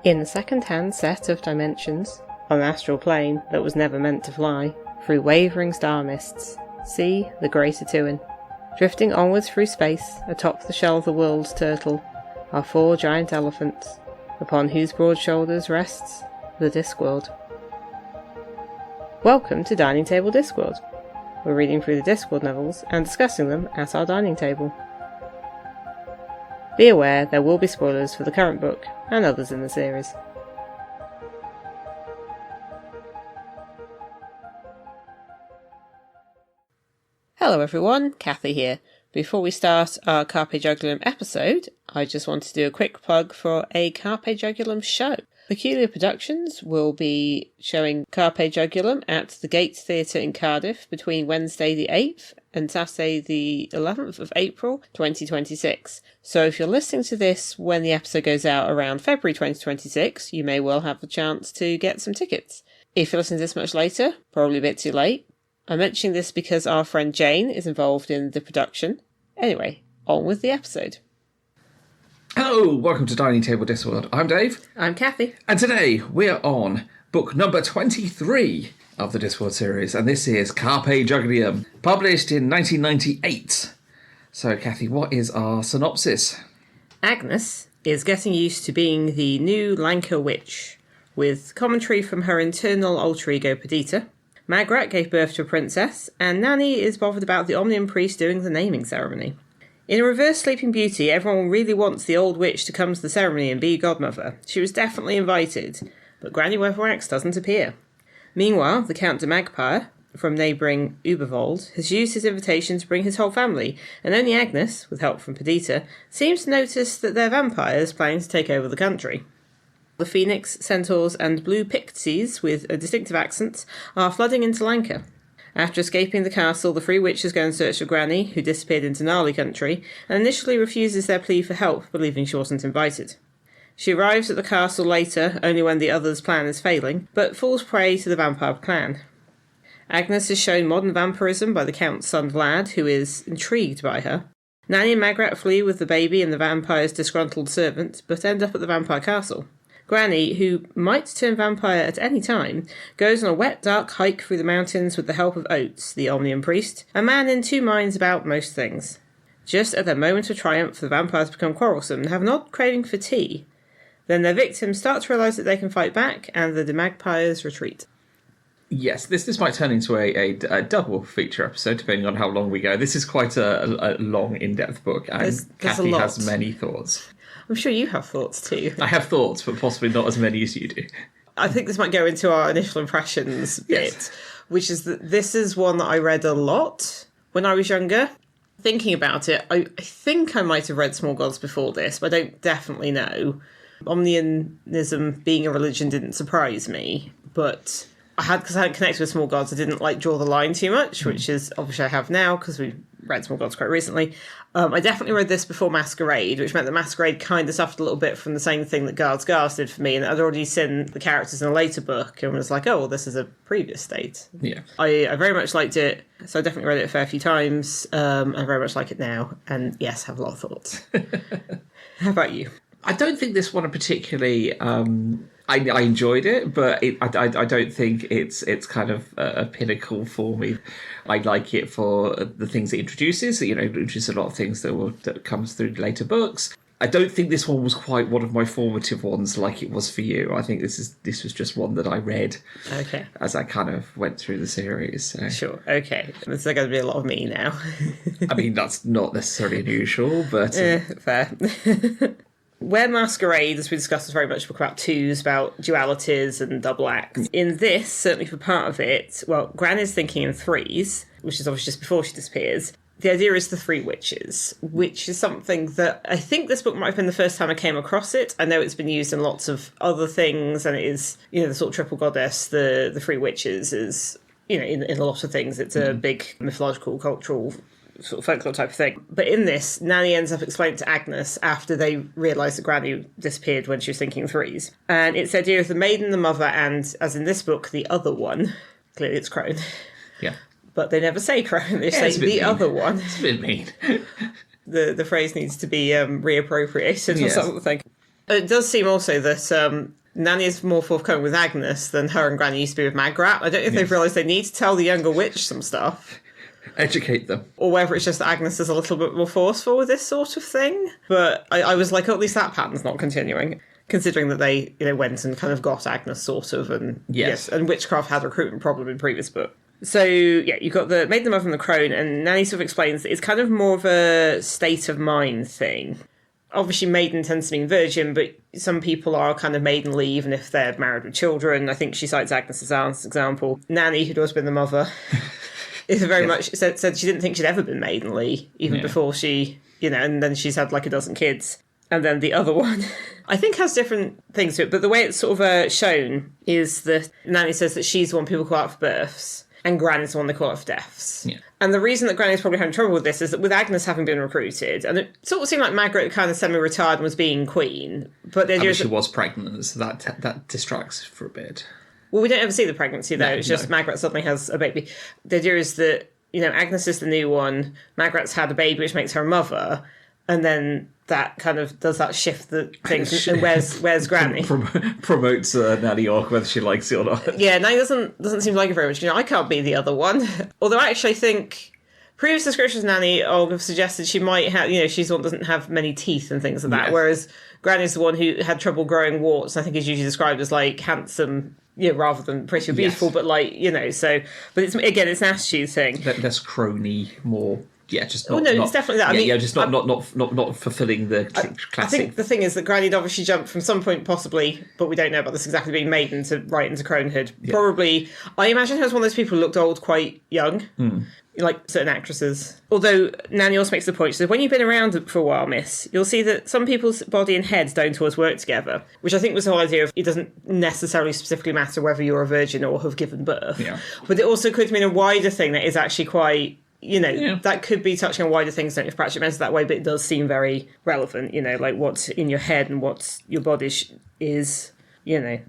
In a second-hand set of dimensions, on an astral plane that was never meant to fly, through wavering star mists, see the Great Atuin. Drifting onwards through space, atop the shell of the world's turtle, are 4 giant elephants, upon whose broad shoulders rests the Discworld. Welcome to Dining Table Discworld. We're reading through the Discworld novels and discussing them at our dining table. Be aware there will be spoilers for the current book and others in the series. Hello everyone, Kathy here. Before we start our Carpe Jugulum episode, I just want to do a quick plug for a Carpe Jugulum show. Peculiar Productions will be showing Carpe Jugulum at the Gate Theatre in Cardiff between Wednesday the 8th and Saturday the 11th of April 2026. So if you're listening to this when the episode goes out around February 2026, you may well have the chance to get some tickets. If you're listening to this much later, probably a bit too late. I'm mentioning this because our friend Jane is involved in the production. Anyway, on with the episode. Hello, welcome to Dining Table Discworld. I'm Dave. I'm Kathy. And today we are on book number 23 of the Discworld series, and this is Carpe Jugulum, published in 1998. So, Kathy, what is our synopsis? Agnes is getting used to being the new Lancre Witch, with commentary from her internal alter ego Perdita. Magrat gave birth to a princess, and Nanny is bothered about the Omnium priest doing the naming ceremony. In a reverse Sleeping Beauty, everyone really wants the old witch to come to the ceremony and be godmother. She was definitely invited, but Granny Weatherwax doesn't appear. Meanwhile, the Count de Magpie, from neighbouring Ubervold, has used his invitation to bring his whole family, and only Agnes, with help from Perdita, seems to notice that they're vampires planning to take over the country. The Phoenix, Centaurs, and Blue Pixies, with a distinctive accent, are flooding into Lancre. After escaping the castle, the 3 witches go in search of Granny, who disappeared into Gnarly country, and initially refuses their plea for help, believing she wasn't invited. She arrives at the castle later, only when the others' plan is failing, but falls prey to the vampire clan. Agnes is shown modern vampirism by the Count's son Vlad, who is intrigued by her. Nanny and Magrat flee with the baby and the vampire's disgruntled servant, but end up at the vampire castle. Granny, who might turn vampire at any time, goes on a wet, dark hike through the mountains with the help of Oates, the Omnium priest, a man in 2 minds about most things. Just at their moment of triumph, the vampires become quarrelsome and have an odd craving for tea. Then their victims start to realise that they can fight back, and the Magpies retreat. Yes, this might turn into a double feature episode, depending on how long we go. This is quite a long, in-depth book, and Kathy has many thoughts. I'm sure you have thoughts too. I have thoughts, but possibly not as many as you do. I think this might go into our initial impressions bit, which is that this is one that I read a lot when I was younger. Thinking about it, I think I might have read Small Gods before this, but I don't definitely know. Omnianism being a religion didn't surprise me, but because I hadn't connected with Small Gods, I didn't draw the line too much, which is obviously I have now because we read Small Gods quite recently. I definitely read this before Masquerade, which meant that Masquerade kind of suffered a little bit from the same thing that Guards did for me, and I'd already seen the characters in a later book and was like, oh, well, this is a previous state. Yeah. I very much liked it, so I definitely read it a fair few times. I very much like it now, and yes, have a lot of thoughts. How about you? I don't think this one particularly... I enjoyed it, but I don't think it's kind of a pinnacle for me. I like it for the things it introduces, which is a lot of things that comes through later books. I don't think this one was quite one of my formative ones like it was for you. I think this was just one that I read as I kind of went through the series. So. Sure, okay. There's going to be a lot of me now. I mean, that's not necessarily unusual, but... fair. Where Masquerade, as we discussed, is very much a book about twos, about dualities and double acts. In this, certainly for part of it, Gran is thinking in 3s, which is obviously just before she disappears. The idea is the 3 witches, which is something that I think this book might have been the first time I came across it. I know it's been used in lots of other things, and it is, the sort of triple goddess, the 3 witches is, in a lot of things, it's a big mythological, cultural sort of folklore type of thing. But in this, Nanny ends up explaining to Agnes after they realise that Granny disappeared when she was thinking 3s. And it's the idea of the maiden, the mother, and, as in this book, the other one. Clearly it's Crone. Yeah. But they never say Crone, they say the other one. It's a bit mean. The phrase needs to be reappropriated or something. It does seem also that Nanny is more forthcoming with Agnes than her and Granny used to be with Magrat. I don't know if they've realised they need to tell the younger witch some stuff. Educate them. Or whether it's just that Agnes is a little bit more forceful with this sort of thing. But I was like, oh, at least that pattern's not continuing. Considering that they, went and kind of got Agnes sort of, and yes, and witchcraft had a recruitment problem in previous book. So, yeah, you've got the Maiden, the Mother and the Crone, and Nanny sort of explains that it's kind of more of a state of mind thing. Obviously, maiden tends to mean virgin, but some people are kind of maidenly even if they're married with children. I think she cites Agnes as an example. Nanny, who'd always been the mother, is very much said she didn't think she'd ever been maidenly, even before she, and then she's had like a dozen kids. And then the other one, I think, has different things to it, but the way it's sort of shown is that Nanny says that she's the one people call out for births, and Granny's the one they call out for deaths. Yeah. And the reason that Granny's probably having trouble with this is that with Agnes having been recruited, and it sort of seemed like Margaret kind of semi-retired and was being queen, but the idea she was pregnant, so that distracts for a bit. Well, we don't ever see the pregnancy, though. It's just Margaret suddenly has a baby. The idea is that, Agnes is the new one, Margaret's had a baby, which makes her a mother, and then that kind of does that shift the things. And where's Granny? Promotes Nanny York, whether she likes it or not. Yeah, Nanny doesn't seem to like it very much. I can't be the other one. Although I actually think previous descriptions of Nanny have suggested she might have, she's the one that doesn't have many teeth and things like that. Yes. Whereas Granny's the one who had trouble growing warts. I think is usually described as like handsome, rather than pretty or beautiful. But like, so. But it's an attitude thing. Less crony, more. Yeah, just not. Oh no, it's definitely that. Just not fulfilling the classic. I think the thing is that Granny had obviously jumped from some point, possibly, but we don't know about this exactly, being maiden to right into cronehood. Yeah. Probably, I imagine her as one of those people who looked old quite young, like certain actresses. Although Nanny also makes the point, she says, when you've been around for a while, miss, you'll see that some people's body and heads don't always work together, which I think was the whole idea of it doesn't necessarily specifically matter whether you're a virgin or have given birth. Yeah. But it also could mean a wider thing that is actually quite... that could be touching on wider things, don't you, if Pratchett meant it that way, but it does seem very relevant, like what's in your head and what your body is,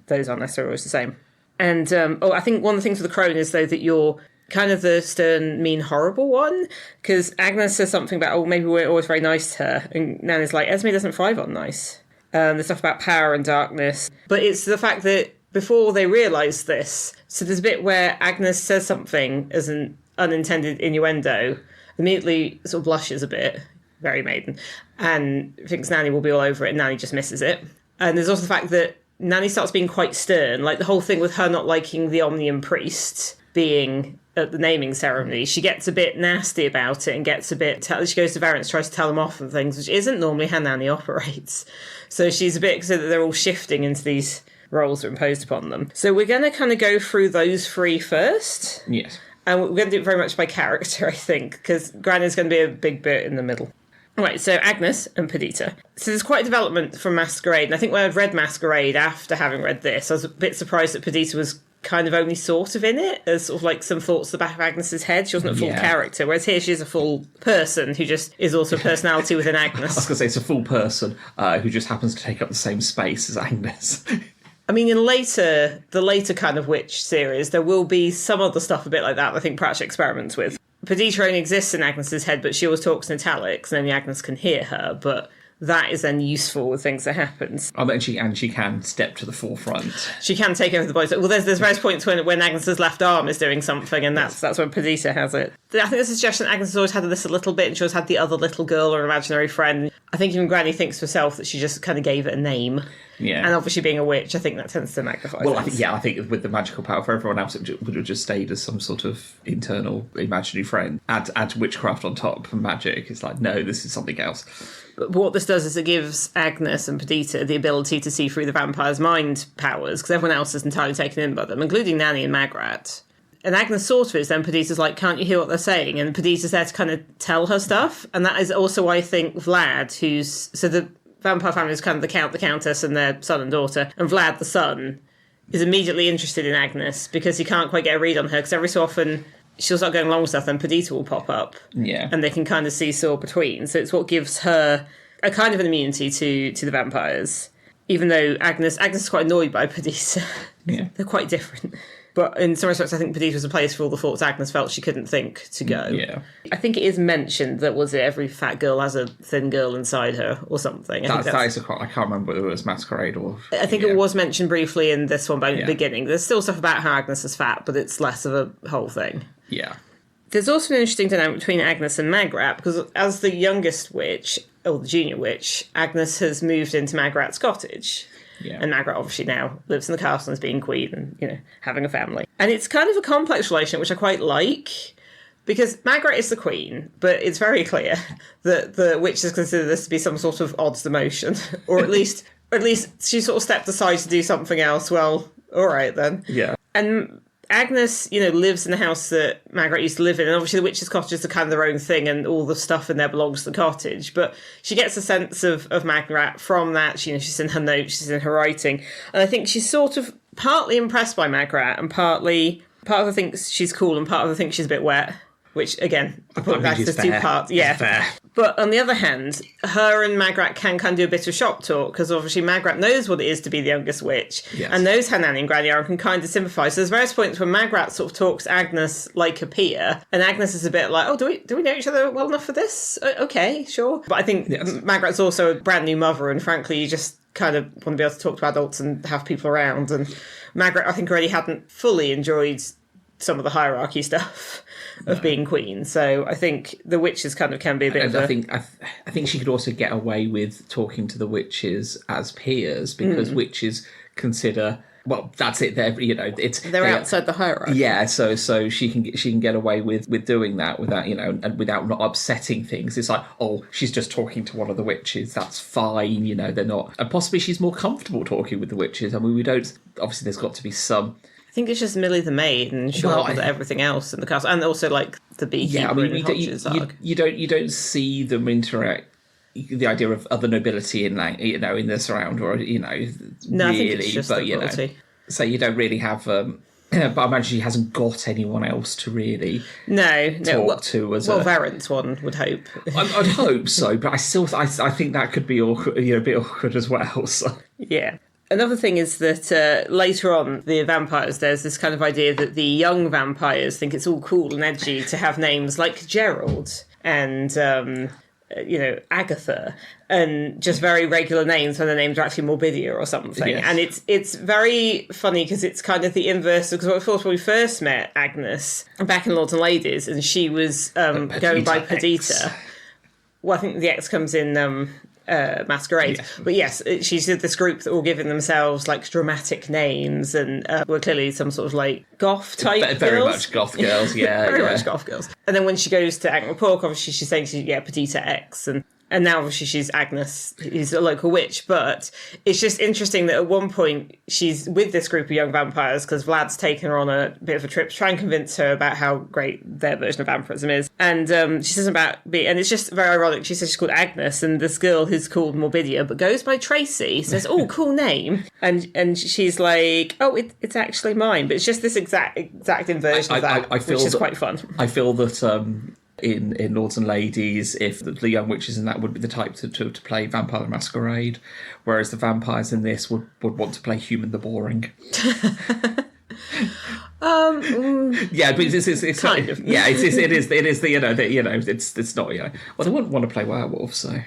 those aren't necessarily always the same. And, I think one of the things with the crone is, though, that you're kind of the stern, mean, horrible one, because Agnes says something about, maybe we're always very nice to her, and Nanny's like, Esme doesn't thrive on nice. There's stuff about power and darkness, but it's the fact that before they realise this, so there's a bit where Agnes says something as an unintended innuendo, immediately sort of blushes a bit, very maiden, and thinks Nanny will be all over it, and Nanny just misses it. And there's also the fact that Nanny starts being quite stern, like the whole thing with her not liking the Omnium priest being at the naming ceremony. She gets a bit nasty about it and gets a bit... she goes to Variance, tries to tell them off and things, which isn't normally how Nanny operates. So she's a bit... so that they're all shifting into these roles that are imposed upon them. So we're going to kind of go through those three first. Yes. And we're going to do it very much by character, I think, because Granny's going to be a big bit in the middle. Right, so Agnes and Perdita. So there's quite a development from Masquerade, and I think when I'd read Masquerade after having read this, I was a bit surprised that Perdita was kind of only sort of in it, as sort of like some thoughts at the back of Agnes's head. She wasn't a full character, whereas here she is a full person who just is also a personality within Agnes. I was going to say, it's a full person who just happens to take up the same space as Agnes. I mean, in the later kind of witch series, there will be some other stuff a bit like that I think Pratchett experiments with. Perdita only exists in Agnes's head, but she always talks in italics, and only Agnes can hear her, but that is then useful with things that happen. And she can step to the forefront. She can take over the body. Well, there's various points when Agnes's left arm is doing something, and that's when Perdita has it. I think the suggestion that Agnes has always had this a little bit, and she always had the other little girl or imaginary friend. I think even Granny thinks herself that she just kind of gave it a name. Yeah. And obviously being a witch, I think that tends to magnify things. I think with the magical power for everyone else, it would have just stayed as some sort of internal imaginary friend. Add witchcraft on top and magic. It's like, no, this is something else. But what this does is it gives Agnes and Perdita the ability to see through the vampire's mind powers, because everyone else is entirely taken in by them, including Nanny and Magrat. And Agnes sort of is, then Perdita's like, can't you hear what they're saying? And Perdita's there to kind of tell her stuff. And that is also why I think Vlad, so the vampire family is kind of the count, the countess, and their son and daughter. And Vlad, the son, is immediately interested in Agnes because he can't quite get a read on her, because every so often she'll start going along with stuff and Perdita will pop up. Yeah. And they can kind of seesaw between. So it's what gives her a kind of an immunity to the vampires. Even though Agnes is quite annoyed by Perdita. Yeah. They're quite different. But in some respects, I think Perdita was a place for all the thoughts Agnes felt she couldn't think to go. Yeah. I think it is mentioned that every fat girl has a thin girl inside her or something. I can't remember whether it was Masquerade or... I think it was mentioned briefly in this one, but in the beginning. There's still stuff about how Agnes is fat, but it's less of a whole thing. Yeah. There's also an interesting dynamic between Agnes and Magrat, because as the youngest witch, or the junior witch, Agnes has moved into Magrat's cottage. Yeah. And Magrat obviously now lives in the castle and is being queen and, having a family. And it's kind of a complex relationship, which I quite like, because Magrat is the queen, but it's very clear that the witches consider this to be some sort of odds demotion, or at least she sort of stepped aside to do something else. Well, all right then. Yeah. And Agnes, lives in the house that Magrat used to live in, and obviously the witches' cottages are kind of their own thing, and all the stuff in there belongs to the cottage. But she gets a sense of Magrat from that. She's in her notes, she's in her writing, and I think she's sort of partly impressed by Magrat, and part of her thinks she's cool, and part of her thinks she's a bit wet. Which, again, there's two parts. Yeah. Fair. But on the other hand, her and Magrat can kind of do a bit of shop talk, because obviously Magrat knows what it is to be the youngest witch, and knows how Nanny and Granny are, and can kind of sympathise. So there's various points where Magrat sort of talks Agnes like a peer, and Agnes is a bit like, oh, do we know each other well enough for this? Okay, sure. But I think Magrat's also a brand new mother, and frankly, you just kind of want to be able to talk to adults and have people around. And Magrat, I think, already hadn't fully enjoyed some of the hierarchy stuff of being queen. So I think the witches kind of can be a bit of I think she could also get away with talking to the witches as peers, because witches consider, well, that's it. They're outside the hierarchy. Yeah, so she can get away with doing that without and without not upsetting things. It's like, oh, she's just talking to one of the witches. That's fine. They're not, and possibly she's more comfortable talking with the witches. I mean, we don't. Obviously, there's got to be some. I think it's just Millie the maid and everything else in the castle, and also like the beekeeper. Yeah, I mean, you don't see them interact. The idea of other nobility in in this round, or no, really, I think it's just but nobility. So you don't really have. But I imagine she hasn't got anyone else to really talk to as Varent's one would hope. I'd hope so, but I think that could be awkward, a bit awkward as well. So. Yeah. Another thing is that later on, the vampires, there's this kind of idea that the young vampires think it's all cool and edgy to have names like Gerald and, Agatha, and just very regular names when the names are actually Morbidia or something. Yes. And it's very funny because it's kind of the inverse. Because of course, when we first met Agnes back in Lords and Ladies, and she was going by Perdita. Well, I think the X comes in... Masquerade. Yeah. But yes, she's in this group that were giving themselves like dramatic names and were clearly some sort of like goth type very girls. Much goth girls, yeah. Very much goth girls. And then when she goes to Ankh-Morpork, obviously she's saying Perdita X, and now obviously she's Agnes, who's a local witch. But it's just interesting that at one point she's with this group of young vampires because Vlad's taken her on a bit of a trip to try and convince her about how great their version of vampirism is. And she says and it's just very ironic. She says she's called Agnes, and this girl who's called Morbidia but goes by Tracy says, "Oh, cool name." And she's like, "Oh, it's actually mine." But it's just this exact inversion of that, which is quite fun. I feel that. In Lords and Ladies, if the young witches in that would be the type to play Vampire the Masquerade, whereas the vampires in this would want to play Human the Boring. Yeah, but it's kind of. Yeah, it is the it's not well, they wouldn't want to play werewolves, so.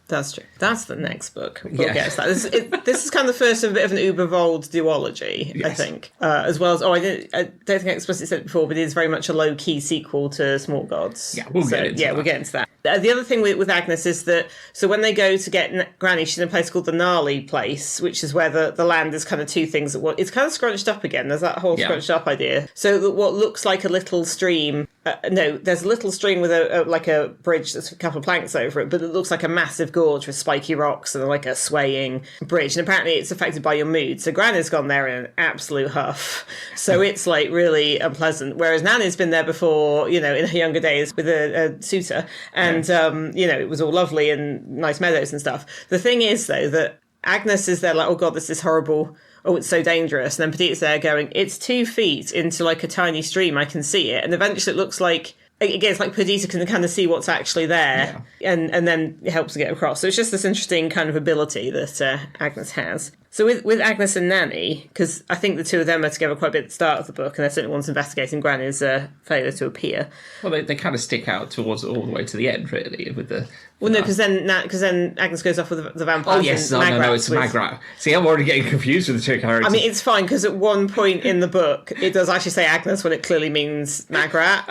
That's true. That's the next book. We'll get to that. This is kind of the first of a bit of an Ubervold duology, yes. I think. As well as, I don't think I explicitly said it before, but it is very much a low-key sequel to Small Gods. Yeah, we'll get into that. We'll get into that. The other thing with Agnes is that, so when they go to get Granny, she's in a place called the Gnarly Place, which is where the land is kind of two things at once. It's kind of scrunched up again. There's that whole scrunched up idea. So that what looks like a little stream... there's a little stream with a bridge that's a couple of planks over it, but it looks like a massive gorge with spiky rocks and like a swaying bridge. And apparently it's affected by your mood. So Granny's gone there in an absolute huff. So it's like really unpleasant. Whereas Nanny's been there before, in her younger days with a suitor. And, it was all lovely and nice meadows and stuff. The thing is, though, that Agnes is there like, oh God, this is horrible. Oh, it's so dangerous. And then Perdita's there going, it's 2 feet into like a tiny stream. I can see it. And eventually it looks like, again, it's like Perdita can kind of see what's actually there. Yeah. And then it helps to get across. So it's just this interesting kind of ability that Agnes has. So with Agnes and Nanny, because I think the two of them are together quite a bit at the start of the book, and they're certainly ones investigating Granny's failure to appear. Well, they kind of stick out towards all the way to the end, really, with the... Well, no, because then Agnes goes off with the vampires. Oh, yes, no, it's Magrat. See, I'm already getting confused with the two characters. I mean, it's fine, because at one point in the book, it does actually say Agnes when it clearly means Magrat.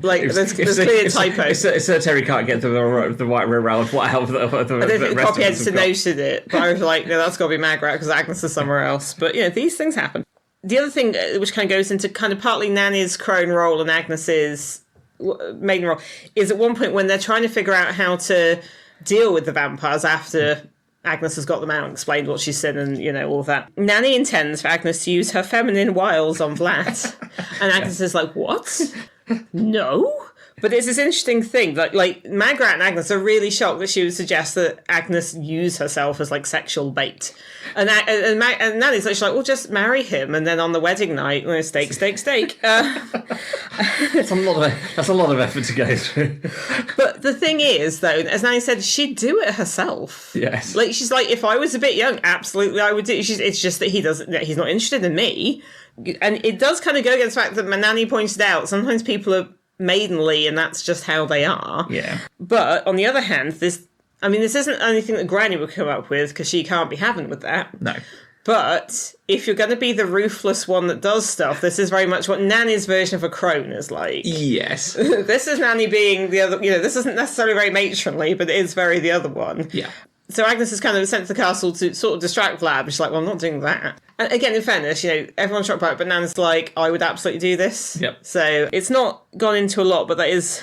Like, there's clear typo. If Terry can't get the right way around, what hell? I don't think the copy editor noted it, but I was like, no, that's got to be Magrat, because Agnes is somewhere else. But, these things happen. The other thing, which kind of goes into kind of partly Nanny's crone role and Agnes's maiden role, is at one point when they're trying to figure out how to deal with the vampires after Agnes has got them out and explained what she's seen and, all of that. Nanny intends for Agnes to use her feminine wiles on Vlad. And Agnes is like, what? No? But it's this interesting thing, like Magrat and Agnes are really shocked that she would suggest that Agnes use herself as like sexual bait, and Nanny's like, well, just marry him, and then on the wedding night, steak. That's a lot of effort to go through. But the thing is, though, as Nanny said, she'd do it herself. Yes, like she's like, if I was a bit young, absolutely, I would do. It's just that he's not interested in me, and it does kind of go against the fact that my Nanny pointed out sometimes people are maidenly and that's just how they are. Yeah. But on the other hand, this isn't anything that Granny would come up with because she can't be having with that. No. But if you're going to be the ruthless one that does stuff, this is very much what Nanny's version of a crone is like. Yes. This is Nanny being the other, this isn't necessarily very matronly, but it is very the other one. Yeah. So Agnes is kind of sent to the castle to sort of distract Vlad. She's like, well, I'm not doing that. And again, in fairness, everyone's shocked by it, but Nan's like, I would absolutely do this. Yep. So it's not gone into a lot, but that is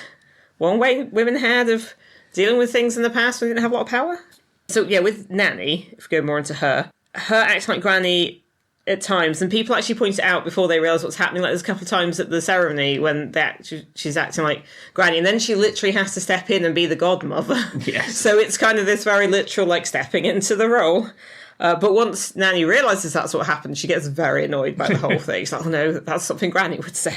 one way women had of dealing with things in the past when they didn't have a lot of power. So yeah, with Nanny, if we go more into her acting like Granny at times, and people actually point it out before they realise what's happening. Like there's a couple of times at the ceremony when she's acting like Granny, and then she literally has to step in and be the godmother. Yes. So it's kind of this very literal, like, stepping into the role. But once Nanny realises that's what happened, she gets very annoyed by the whole thing. She's like, oh no, that's something Granny would say.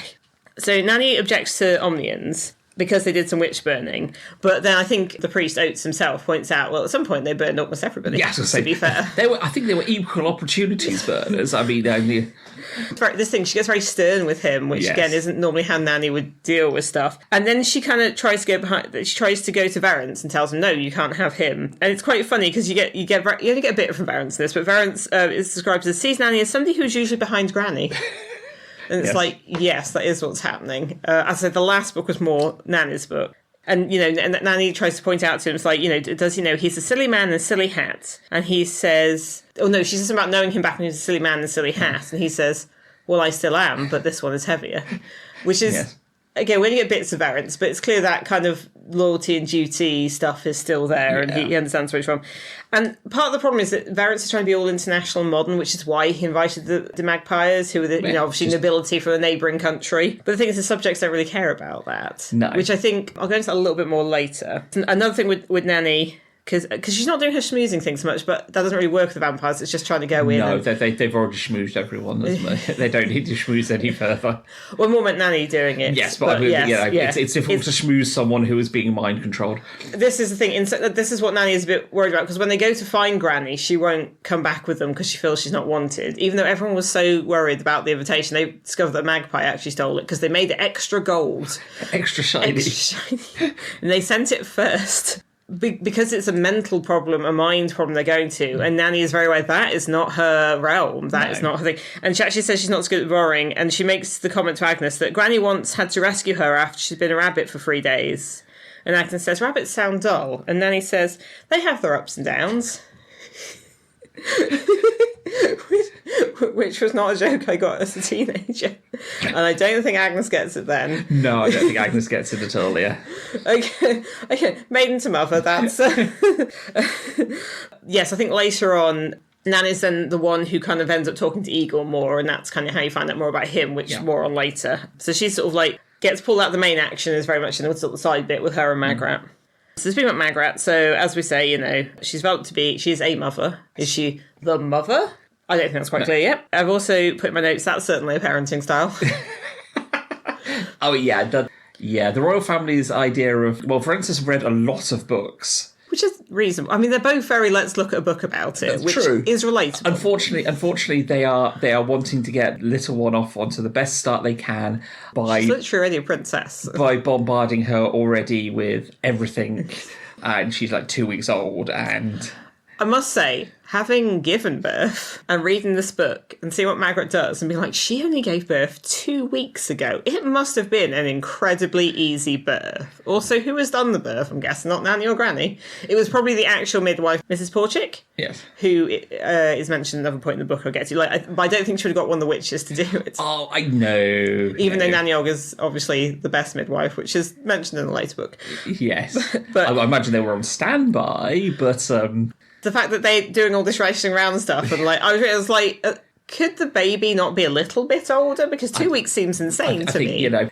So Nanny objects to Omnians because they did some witch burning. But then I think the priest Oates himself points out, well, at some point they burned almost everybody, to be fair. I think they were equal opportunities burners. I mean, this thing, she gets very stern with him, which again isn't normally how Nanny would deal with stuff. And then she kind of tries to go to Verence and tells him, no, you can't have him. And it's quite funny because you only get a bit from Verence in this, but Verence is described as sees Nanny as somebody who's usually behind Granny. And it's like, yes, that is what's happening. As I said, the last book was more Nanny's book. And, and Nanny tries to point out to him, it's like, does he know he's a silly man in a silly hat? And he says, oh no, she says about knowing him back when he was a silly man in a silly hat. And he says, well, I still am, but this one is heavier. Which is, again, we only get bits of Verence, but it's clear that kind of loyalty and duty stuff is still there, and he understands where it's from. And part of the problem is that Verence is trying to be all international and modern, which is why he invited the Magpies, who are obviously nobility from a neighbouring country. But the thing is, the subjects don't really care about that. No. Which I think, I'll go into that a little bit more later. Another thing with Nanny, because she's not doing her schmoozing thing so much, but that doesn't really work with the vampires. It's just trying to go in. No, they've already schmoozed everyone. They don't need to schmooze any further. Well, more meant Nanny doing it. Yes, but it's difficult to schmooze someone who is being mind controlled. This is the thing. This is what Nanny is a bit worried about, because when they go to find Granny, she won't come back with them because she feels she's not wanted. Even though everyone was so worried about the invitation, they discovered that Magpie actually stole it because they made it extra gold. Extra shiny. And they sent it first. Because it's a mental problem, a mind problem they're going to, and Nanny is very aware that is not her realm, that is not her thing. And she actually says she's not so good at borrowing, and she makes the comment to Agnes that Granny once had to rescue her after she'd been a rabbit for 3 days. And Agnes says, rabbits sound dull. And Nanny says, they have their ups and downs. Which was not a joke I got as a teenager. And I don't think Agnes gets it then. No, I don't think Agnes gets it at all, yeah. Okay. Maiden to mother, that's... Yes, I think later on, Nanny's then the one who kind of ends up talking to Igor more, and that's kind of how you find out more about him, which more on later. So she's sort of like, gets pulled out the main action, is very much in the sort of side bit with her and Magrat. So speaking about Magrat, so as we say, she's developed to be, she's a mother. Is she the mother? I don't think that's quite clear yet. I've also put in my notes, that's certainly a parenting style. Oh, yeah. The royal family's idea of... Well, Frances read a lot of books. Which is reasonable. I mean, they're both very let's look at a book about it, which true. is relatable. Unfortunately, they are wanting to get little one off onto the best start they can by... She's literally already a princess. By bombarding her already with everything. And she's like 2 weeks old, and... I must say, having given birth and reading this book and seeing what Margaret does and being like, she only gave birth 2 weeks ago. It must have been an incredibly easy birth. Also, who has done the birth? I'm guessing not Nanny or Granny. It was probably the actual midwife, Mrs. Porchick. Yes. Who is mentioned at another point in the book I'll get to. But I don't think she would have got one of the witches to do it. Oh, I know. Even though Nanny Og is obviously the best midwife, which is mentioned in the later book. Yes. But I imagine they were on standby, but... The fact that they're doing all this racing around stuff, and like, I was like, could the baby not be a little bit older? Because 2 weeks seems insane to me. You know,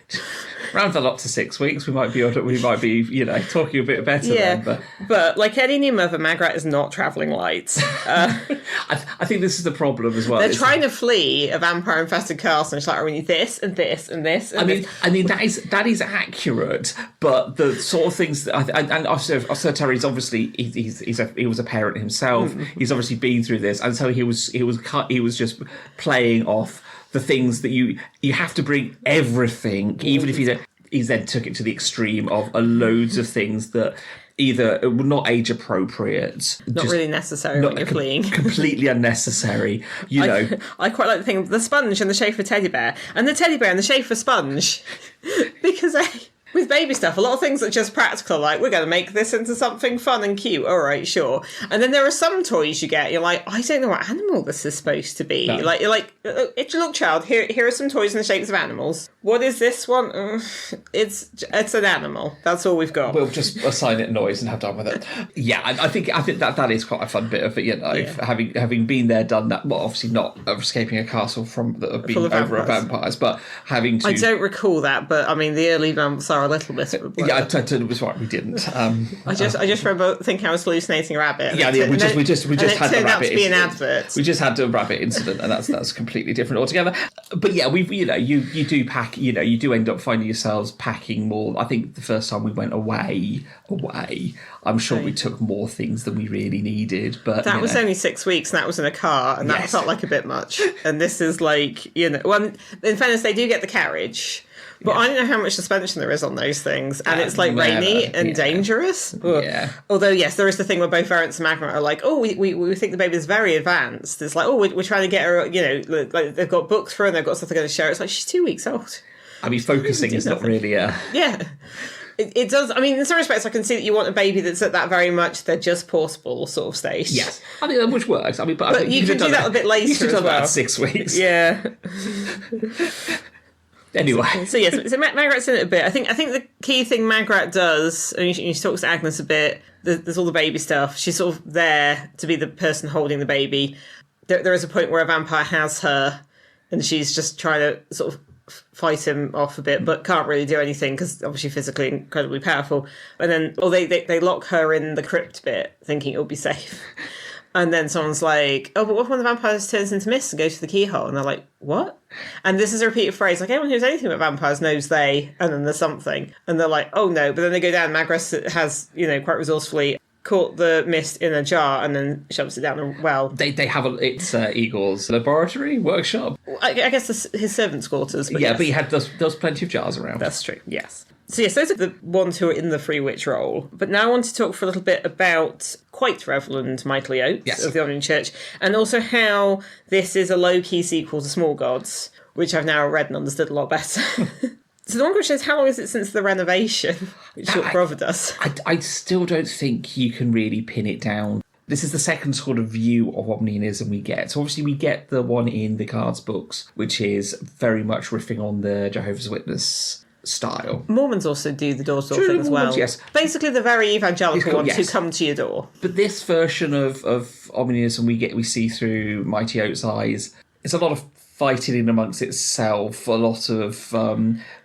round that up to 6 weeks, we might be, you know, talking a bit better. Yeah, then, but like any new mother, Margaret is not travelling light. I think this is the problem as well. They're trying to flee a vampire-infested castle, and it's like, we need this and this and this. And I mean that is accurate, but the sort of things that and Sir Terry's obviously he was a parent himself. He's obviously been through this, and so he was just playing off the things that you have to bring everything, even if he then took it to the extreme of loads of things that either were not age appropriate, not really necessary when you're fleeing, completely unnecessary. You know, I quite like the thing, the sponge and the Schaefer teddy bear, and the teddy bear and the Schaefer sponge, because with baby stuff, a lot of things are just practical, like, we're going to make this into something fun and cute. All right, sure. And then there are some toys you get, you're like, I don't know what animal this is supposed to be. No. You're like, if you look, child, here are some toys in the shapes of animals. What is this one? It's an animal. That's all we've got. We'll just assign it noise and have done with it. Yeah, I think that is quite a fun bit of it, you know, having been there, done that. Well, obviously not escaping a castle that have been over vampires, but having to... I don't recall that, but I mean, the early vampires are a little bit of a blur. Yeah, I was right, we didn't. I just remember thinking I was hallucinating a rabbit. Yeah, we just had the rabbit. It turned out to be an advert. We just had the rabbit incident, and that's completely different altogether. But yeah, you do pack. You know, you do end up finding yourselves packing more. I think the first time we went away, I'm sure we took more things than we really needed. But that was only 6 weeks, and that was in a car, and that felt like a bit much. And this is like, you know, well, in fairness, they do get the carriage. But I don't know how much suspension there is on those things. And it's like rainy and dangerous. Yeah. Although, yes, there is the thing where both Ference and Margaret are like, oh, we think the baby is very advanced. It's like, oh, we're trying to get her, you know, like they've got books for her and they've got stuff they're going to show. It's like, she's 2 weeks old. I mean, focusing is not really a... Yeah. It does. I mean, in some respects, I can see that you want a baby that's at that very much they're just portable sort of stage. Yes, I mean, which works. I mean, but I think you can do that a bit later. You could have done that at 6 weeks. Yeah. Anyway, so Margaret's in it a bit. I think the key thing Margaret does, and she talks to Agnes a bit. There's all the baby stuff. She's sort of there to be the person holding the baby. There is a point where a vampire has her, and she's just trying to sort of fight him off a bit, but can't really do anything because obviously physically incredibly powerful. And then, they lock her in the crypt bit, thinking it'll be safe. And then someone's like, oh, but what if one of the vampires turns into mist and goes to the keyhole? And they're like, what? And this is a repeated phrase, like, anyone who knows anything about vampires knows they, and then there's something. And they're like, oh no. But then they go down, Magris has, you know, quite resourcefully caught the mist in a jar and then shoves it down a well. They have it's Eagle's laboratory, workshop. I guess his servants' quarters. But but he had those plenty of jars around. That's true, yes. So yes, those are the ones who are in the Free Witch role. But now I want to talk for a little bit about quite Reverend Michael Oates of the Omnium Church, and also how this is a low-key sequel to Small Gods, which I've now read and understood a lot better. So the one question is, how long is it since the renovation? Which your brother does. I still don't think you can really pin it down. This is the second sort of view of Omnianism we get. So obviously we get the one in the Guards books, which is very much riffing on the Jehovah's Witness style. Mormons also do the door-to-door thing as well. Yes. Basically the very evangelical ones who come to your door. But this version of Omnianism we see through Mighty Oates' eyes, it's a lot of fighting in amongst itself, a lot of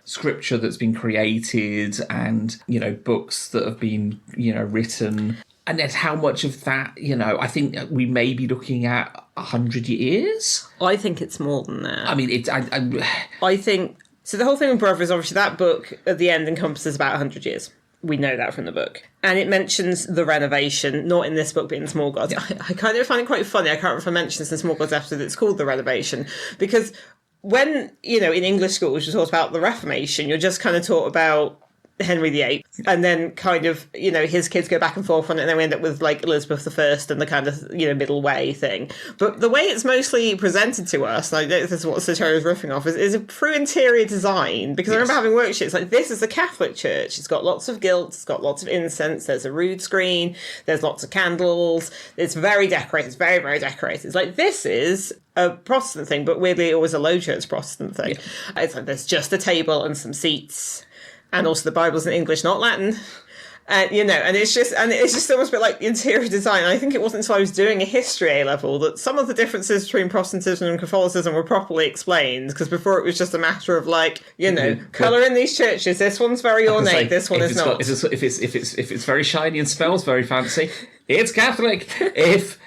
scripture that's been created and, you know, books that have been, you know, written. And then how much of that, you know, I think we may be looking at 100 years. I think it's more than that. I mean, I think... So the whole thing with Brother is obviously that book at the end encompasses about 100 years. We know that from the book. And it mentions the renovation, not in this book, but in Small Gods. Yeah. I kind of find it quite funny. I can't remember if I mentioned this in Small Gods episode, it's called the renovation. Because when, in English schools, you're taught about the Reformation, you're just kind of taught about Henry VIII, and then kind of, his kids go back and forth on it, and then we end up with, like, Elizabeth I and the kind of, middle way thing. But the way it's mostly presented to us, like, this is what Soterior is riffing off, is through interior design, because I remember having worksheets, like, this is a Catholic church, it's got lots of gilt, it's got lots of incense, there's a rood screen, there's lots of candles, it's very decorated, it's very, very decorated. It's like, this is a Protestant thing, but weirdly it was a Low Church Protestant thing. Yeah. It's like, there's just a table and some seats, and also the Bible's in English, not Latin. And, and it's just almost a bit like interior design. And I think it wasn't until I was doing a history A-level that some of the differences between Protestantism and Catholicism were properly explained. Because before it was just a matter of like, colour in these churches. This one's very ornate, this one is not. If it's very shiny and smells very fancy, it's Catholic. If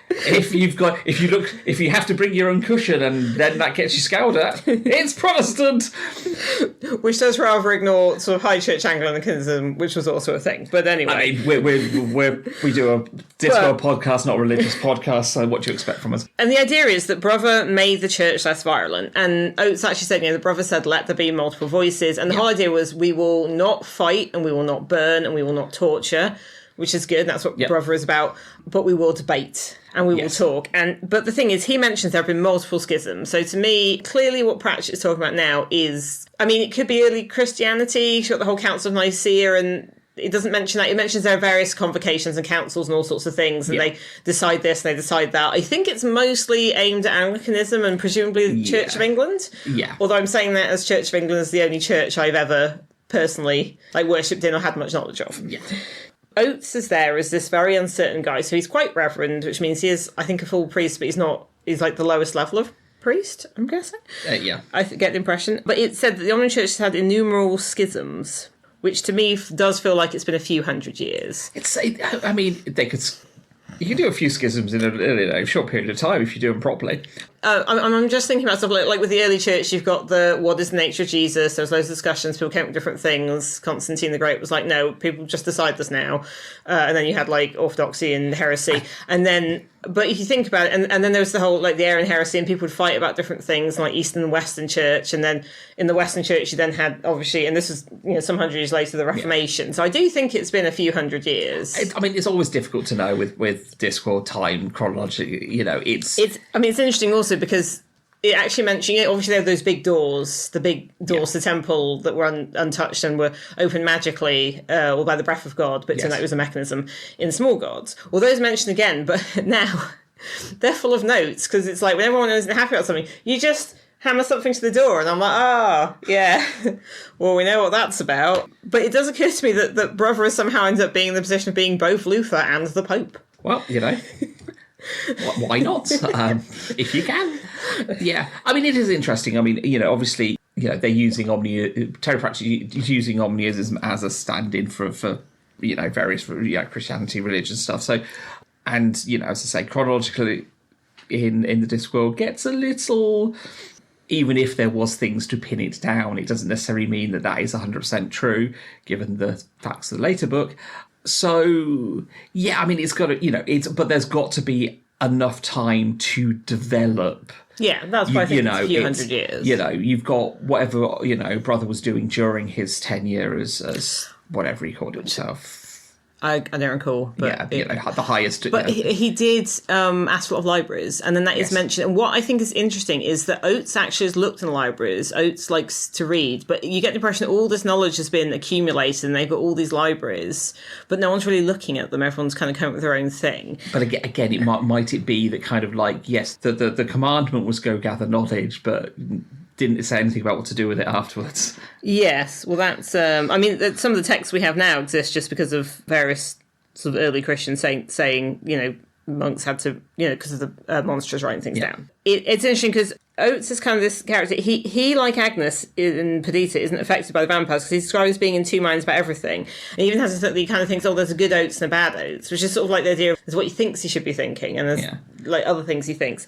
you have to bring your own cushion and then that gets you scowled at, it's Protestant. Which does rather ignore sort of high church Anglicanism, which was also a thing. But anyway, I mean, we do a Discworld podcast, not a religious podcast. So what do you expect from us? And the idea is that Brother made the church less violent, and Oates actually said, the Brother said, let there be multiple voices, and the whole idea was we will not fight, and we will not burn, and we will not torture. Which is good, that's what Brother is about, but we will debate and we will talk. But the thing is, he mentions there have been multiple schisms. So to me, clearly what Pratchett is talking about now is, it could be early Christianity, you've got the whole Council of Nicaea, and it doesn't mention that. It mentions there are various convocations and councils and all sorts of things, and they decide this and they decide that. I think it's mostly aimed at Anglicanism and presumably the Church of England. Yeah. Although I'm saying that as Church of England is the only church I've ever personally worshipped in or had much knowledge of. Yeah. Oates is there as this very uncertain guy, so he's quite reverend, which means he is, I think, a full priest, but he's like the lowest level of priest, I'm guessing. Yeah. I get the impression. But it said that the Omnium Church has had innumerable schisms, which to me does feel like it's been a few hundred years. You can do a few schisms in a short period of time if you do them properly. I'm just thinking about stuff like with the early church, you've got what is the nature of Jesus? There was loads of discussions, people came up with different things. Constantine the Great was like, no, people just decide this now. And then you had orthodoxy and heresy. But if you think about it, and then there was the whole the Arian heresy, and people would fight about different things like Eastern and Western Church. And then in the Western Church, you then had, obviously, and this was some 100 years later, the Reformation. Yeah. So I do think it's been a few hundred years. It's always difficult to know with Discworld time chronology. It's interesting also because it actually mentioned, obviously they have those big doors, the big doors to the temple that were untouched and were opened magically or by the breath of God, but turned out it was a mechanism in Small Gods. Well, those mentioned again, but now they're full of notes because it's like when everyone isn't happy about something, you just hammer something to the door and I'm like, yeah, well, we know what that's about. But it does occur to me that Brother has somehow ended up being in the position of being both Luther and the Pope. Well, why not? If you can. Yeah. It is interesting. Obviously, they're using Terry Pratchett is using omniism as a stand-in for various Christianity, religion stuff. So, and, as I say, chronologically in the Discworld gets a little... Even if there was things to pin it down, it doesn't necessarily mean that is 100% true, given the facts of the later book. So, it's got to, but there's got to be enough time to develop. Yeah, that's why I think it's a few hundred years. You've got whatever, Brother was doing during his tenure as whatever he called himself. I don't recall. But the highest. But he did ask for a lot of libraries, and then that is mentioned. And what I think is interesting is that Oates actually has looked in the libraries. Oates likes to read, but you get the impression that all this knowledge has been accumulated, and they've got all these libraries, but no one's really looking at them. Everyone's kind of coming up with their own thing. But again, might it be that kind of yes, the commandment was go gather knowledge, but didn't say anything about what to do with it afterwards. Yes, well, that's... some of the texts we have now exist just because of various sort of early Christians saying monks had to, because of the monsters writing things down. It's interesting because Oates is kind of this character. He like Agnes in Perdita, isn't affected by the vampires because he's described as being in two minds about everything. And he even has this that he kind of thinks, there's a good Oates and a bad Oates, which is sort of like the idea of there's what he thinks he should be thinking, and there's other things he thinks.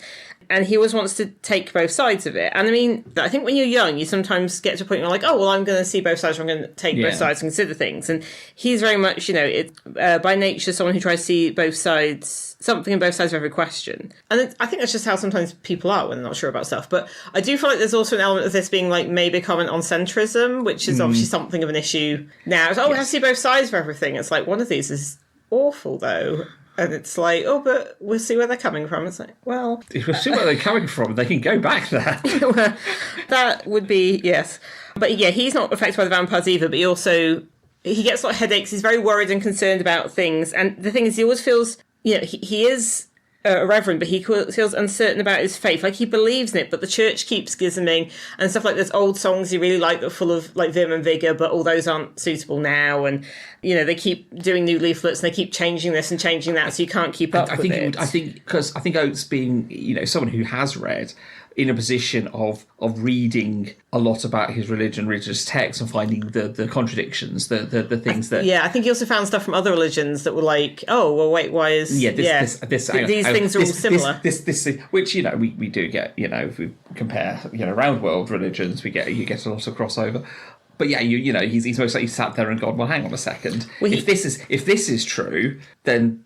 And he always wants to take both sides of it. And I mean, I think when you're young, you sometimes get to a point where you're like, oh, well, I'm going to see both sides, or I'm going to take both sides and consider things. And he's very much, by nature, someone who tries to see both sides, something in both sides of every question. And I think that's just how sometimes people are when they're not sure about stuff. But I do feel like there's also an element of this being like maybe a comment on centrism, which is obviously something of an issue now. It's, we have to see both sides of everything. It's like, one of these is awful, though. And it's like, oh, but we'll see where they're coming from. It's like, well... If we'll see where they're coming from, they can go back there. Well, that would be, yes. But yeah, he's not affected by the vampires either, but he gets a lot of headaches. He's very worried and concerned about things. And the thing is, he always feels, he is a reverend, but he feels uncertain about his faith. Like, he believes in it, but the church keeps schisming and stuff like there's old songs he really like that are full of like vim and vigour, but all those aren't suitable now. And, they keep doing new leaflets and they keep changing this and changing that, so you can't keep up with it. I think Oates being, someone who has read, in a position of reading a lot about his religious texts and finding the contradictions, the things that... Yeah, I think he also found stuff from other religions that were like, oh, well, wait, why is... Yeah, these things are all similar. This which, we do get, if we compare, around world religions, you get a lot of crossover. But yeah, he's most likely sat there and gone, well, hang on a second. Well, if this is true, then...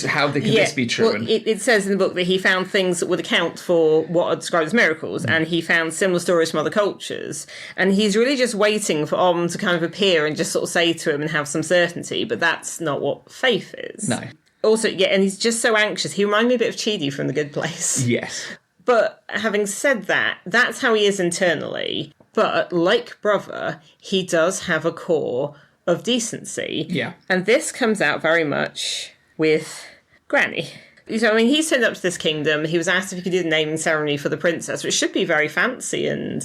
How can this be true? Well, it says in the book that he found things that would account for what are described as miracles, and he found similar stories from other cultures. And he's really just waiting for Om to kind of appear and just sort of say to him and have some certainty, but that's not what faith is. No. Also, and he's just so anxious. He reminded me a bit of Chidi from The Good Place. Yes. But having said that, that's how he is internally. But like Brother, he does have a core of decency. Yeah. And this comes out very much... with Granny. So, he's turned up to this kingdom. He was asked if he could do the naming ceremony for the princess, which should be very fancy and,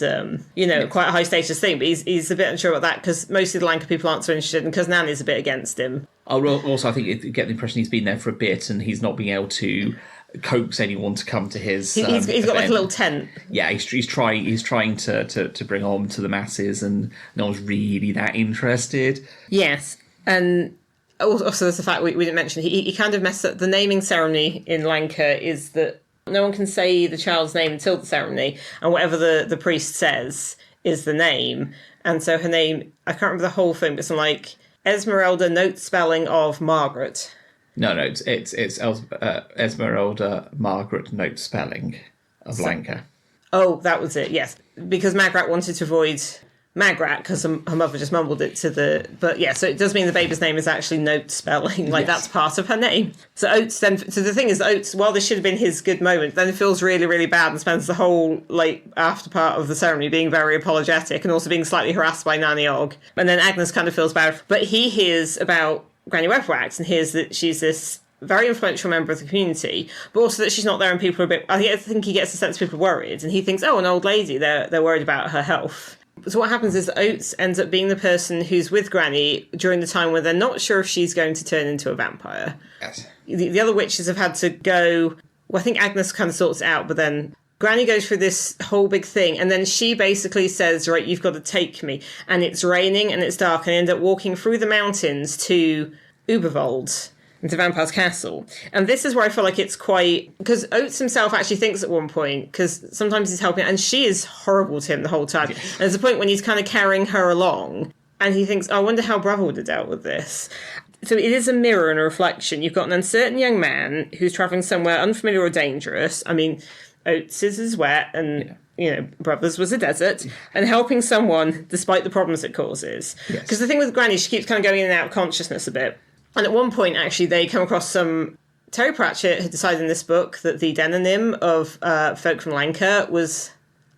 quite a high status thing. But he's a bit unsure about that because most of the Lancre people aren't so interested, and because Nanny's a bit against him. Also, I think you get the impression he's been there for a bit and he's not being able to coax anyone to come to his. He's got like a little tent. Yeah, he's trying to bring on to the masses, and no one's really that interested. Yes, and. Also, there's the fact we didn't mention, he kind of messed up. The naming ceremony in Lancre is that no one can say the child's name until the ceremony, and whatever the priest says is the name. And so her name, I can't remember the whole thing, but it's like Esmeralda, note spelling of Margaret. No, it's Esmeralda Margaret, note spelling of Lancre. Oh, that was it, yes. Because Magrat wanted to avoid... Magrat, because her mother just mumbled it to the... But yeah, so it does mean the baby's name is actually note spelling. Like, That's part of her name. So Oates then... So the thing is, Oates, while this should have been his good moment, then it feels really, really bad and spends the whole, after part of the ceremony being very apologetic and also being slightly harassed by Nanny Og. And then Agnes kind of feels bad. But he hears about Granny Weatherwax and hears that she's this very influential member of the community, but also that she's not there and people are a bit... I think he gets the sense people are worried. And he thinks, oh, an old lady, they're worried about her health. So what happens is that Oates ends up being the person who's with Granny during the time when they're not sure if she's going to turn into a vampire. Yes. The other witches have had to go... Well, I think Agnes kind of sorts it out, but then Granny goes through this whole big thing, and then she basically says, right, you've got to take me. And it's raining and it's dark, and they end up walking through the mountains to Uberwald, into Vampire's Castle. And this is where I feel like it's quite... Because Oates himself actually thinks at one point, because sometimes he's helping, and she is horrible to him the whole time. Yes. And there's a point when he's kind of carrying her along, and he thinks, I wonder how Brother would have dealt with this. So it is a mirror and a reflection. You've got an uncertain young man who's travelling somewhere unfamiliar or dangerous. Oates is wet, and... Brother's was a desert, and helping someone despite the problems it causes. Because the thing with Granny, she keeps kind of going in and out of consciousness a bit. And at one point, actually, they come across some... Terry Pratchett had decided in this book that the demonym of folk from Lancre was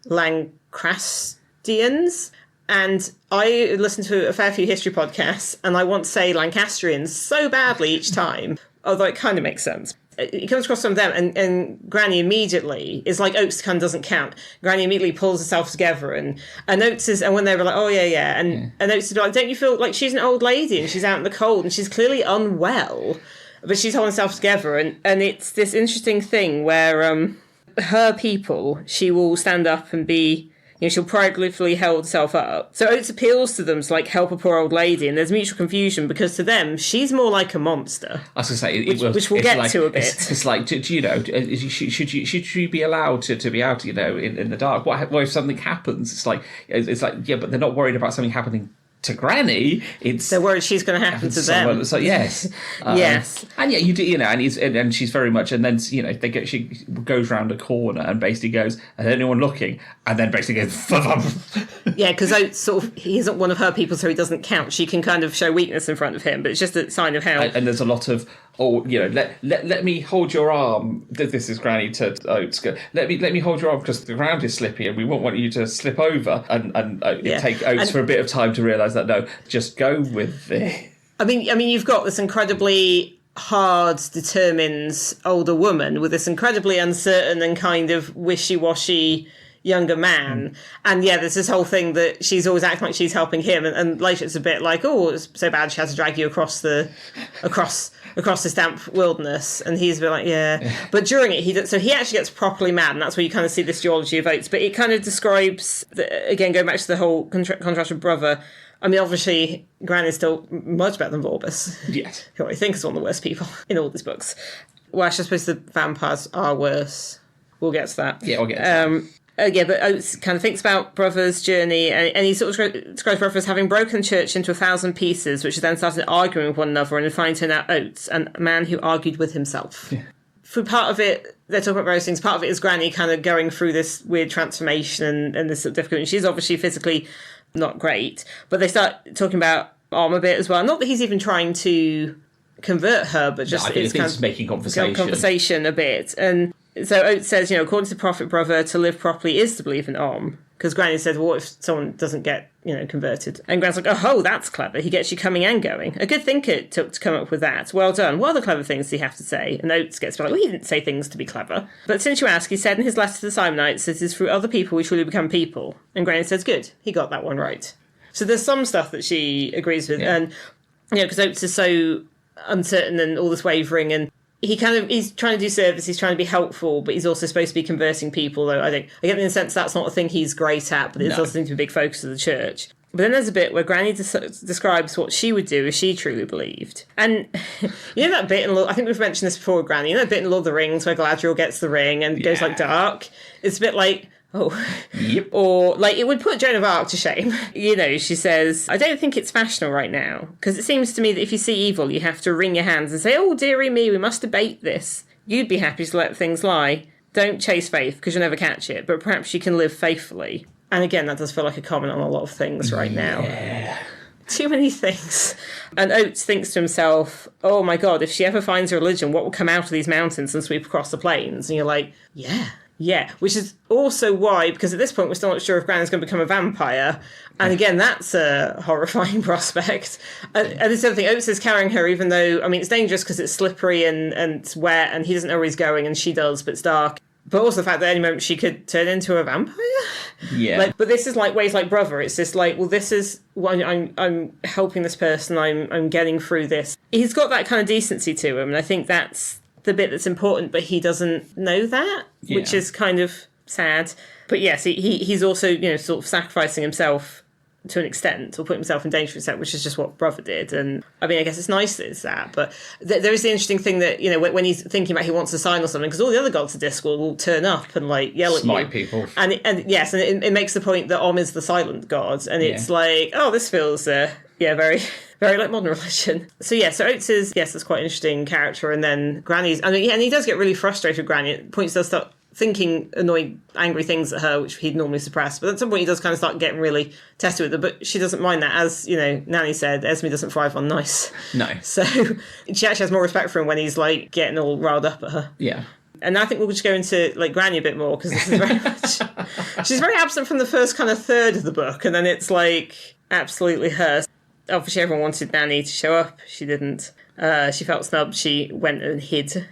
Lancrastians. And I listened to a fair few history podcasts, and I want to say Lancastrians so badly each time, although it kind of makes sense. It comes across some of them, and Granny immediately is like, Oates kind of doesn't count. Granny immediately pulls herself together, and Oates is, and when they were like, oh yeah, and Oates is like, don't you feel like she's an old lady and she's out in the cold and she's clearly unwell, but she's holding herself together, and it's this interesting thing where her people, she will stand up and be she'll pridefully hold herself up. So Oates appeals to them to, like, help a poor old lady, and there's mutual confusion because to them, she's more like a monster. I was going to say, which we'll get to a bit. It's like, should you be allowed to be out, in the dark? What if something happens? It's like, yeah, but they're not worried about something happening to Granny. They're worried she's going to happen to them. So yes, yes, and yeah, you do, and she's very much, and then she goes round a corner and basically goes, "Is anyone looking?" And then basically goes, yeah, because Oates he isn't one of her people, so he doesn't count. She can kind of show weakness in front of him, but it's just a sign of how. And there's a lot of, let me hold your arm. This is Granny to Oates. Let me hold your arm because the ground is slippy and we won't want you to slip over. And it take Oates for a bit of time to realise that no, just go with it. I mean, you've got this incredibly hard, determined older woman with this incredibly uncertain and kind of wishy-washy younger man. And yeah, there's this whole thing that she's always acting like she's helping him, and later it's a bit like, oh, it's so bad she has to drag you across this damp wilderness, and he's a bit like, yeah. But during it, he actually gets properly mad, and that's where you kind of see this duology of Oates. But it kind of describes, again, going back to the whole contrast with Brother. I mean, obviously, Gran is still much better than Vorbis. Yes. Who I think is one of the worst people in all these books. Well, actually, I suppose the vampires are worse. We'll get to that. Yeah, we'll get to that. But Oates kind of thinks about Brother's journey, and he sort of describes Brother as having broken the church into 1,000 pieces, which then started arguing with one another, and finally turned out Oates, a man who argued with himself. Yeah. For part of it, they're talking about various things. Part of it is Granny kind of going through this weird transformation and this sort of difficulty. She's obviously physically not great, but they start talking about Arm a bit as well. Not that he's even trying to convert her, but just I think it's making conversation a bit. And so Oates says, according to the Prophet Brother, to live properly is to believe in Om. Because Granny said, well, what if someone doesn't get, converted? And Gran's like, oh, that's clever. He gets you coming and going. A good thinker it took to come up with that. Well done. What other clever things do you have to say? And Oates gets like, well, he didn't say things to be clever. But since you ask, he said in his letter to the Simonites, it is through other people we truly become people. And Granny says, good. He got that one right. So there's some stuff that she agrees with. Yeah. And, because Oates is so uncertain and all this wavering, and he's trying to do service, he's trying to be helpful, but he's also supposed to be converting people, though I get the sense that's not a thing he's great at, but it does seem to be a big focus of the church. But then there's a bit where Granny describes what she would do if she truly believed. And that bit I think we've mentioned this before with Granny, that bit in Lord of the Rings where Galadriel gets the ring and goes like dark? It's a bit like, oh. Yep. Or, like, it would put Joan of Arc to shame. She says, I don't think it's fashionable right now, because it seems to me that if you see evil, you have to wring your hands and say, oh, dearie me, we must debate this. You'd be happy to let things lie. Don't chase faith, because you'll never catch it, but perhaps you can live faithfully. And again, that does feel like a comment on a lot of things right now. Yeah. Too many things. And Oates thinks to himself, oh my God, if she ever finds a religion, what will come out of these mountains and sweep across the plains? And you're like, yeah, which is also why, because at this point we're still not sure if Granny's going to become a vampire. And again, that's a horrifying prospect. And this other thing, Oates is carrying her, even though, it's dangerous because it's slippery and it's wet, and he doesn't know where he's going, and she does, but it's dark. But also the fact that at any moment she could turn into a vampire. Yeah. But this is like ways like Brother. It's just like, well, this is what I'm helping this person. I'm getting through this. He's got that kind of decency to him, and I think that's the bit that's important. But he doesn't know that, which is kind of sad. But yes, he's also sort of sacrificing himself to an extent, or put himself in danger to an extent, which is just what Brother did. And I guess it's nice that it's that, but there is the interesting thing that when he's thinking about he wants a sign or something, because all the other gods of Discworld will turn up and like yell at you, smite people, and it makes the point that Om is the silent god, and it's like, oh, this feels very very like modern religion. So Oates is that's quite an interesting character. And then Granny's, and he does get really frustrated with Granny at points. Does start thinking annoying, angry things at her, which he'd normally suppress. But at some point he does kind of start getting really tested with her. But she doesn't mind that. As, Nanny said, Esme doesn't thrive on nice. No. So she actually has more respect for him when he's, like, getting all riled up at her. Yeah. And I think we'll just go into, like, Granny a bit more, because this is very much... she's very absent from the first kind of third of the book, and then it's, like, absolutely her. Obviously everyone wanted Nanny to show up. She didn't. She felt snubbed. She went and hid.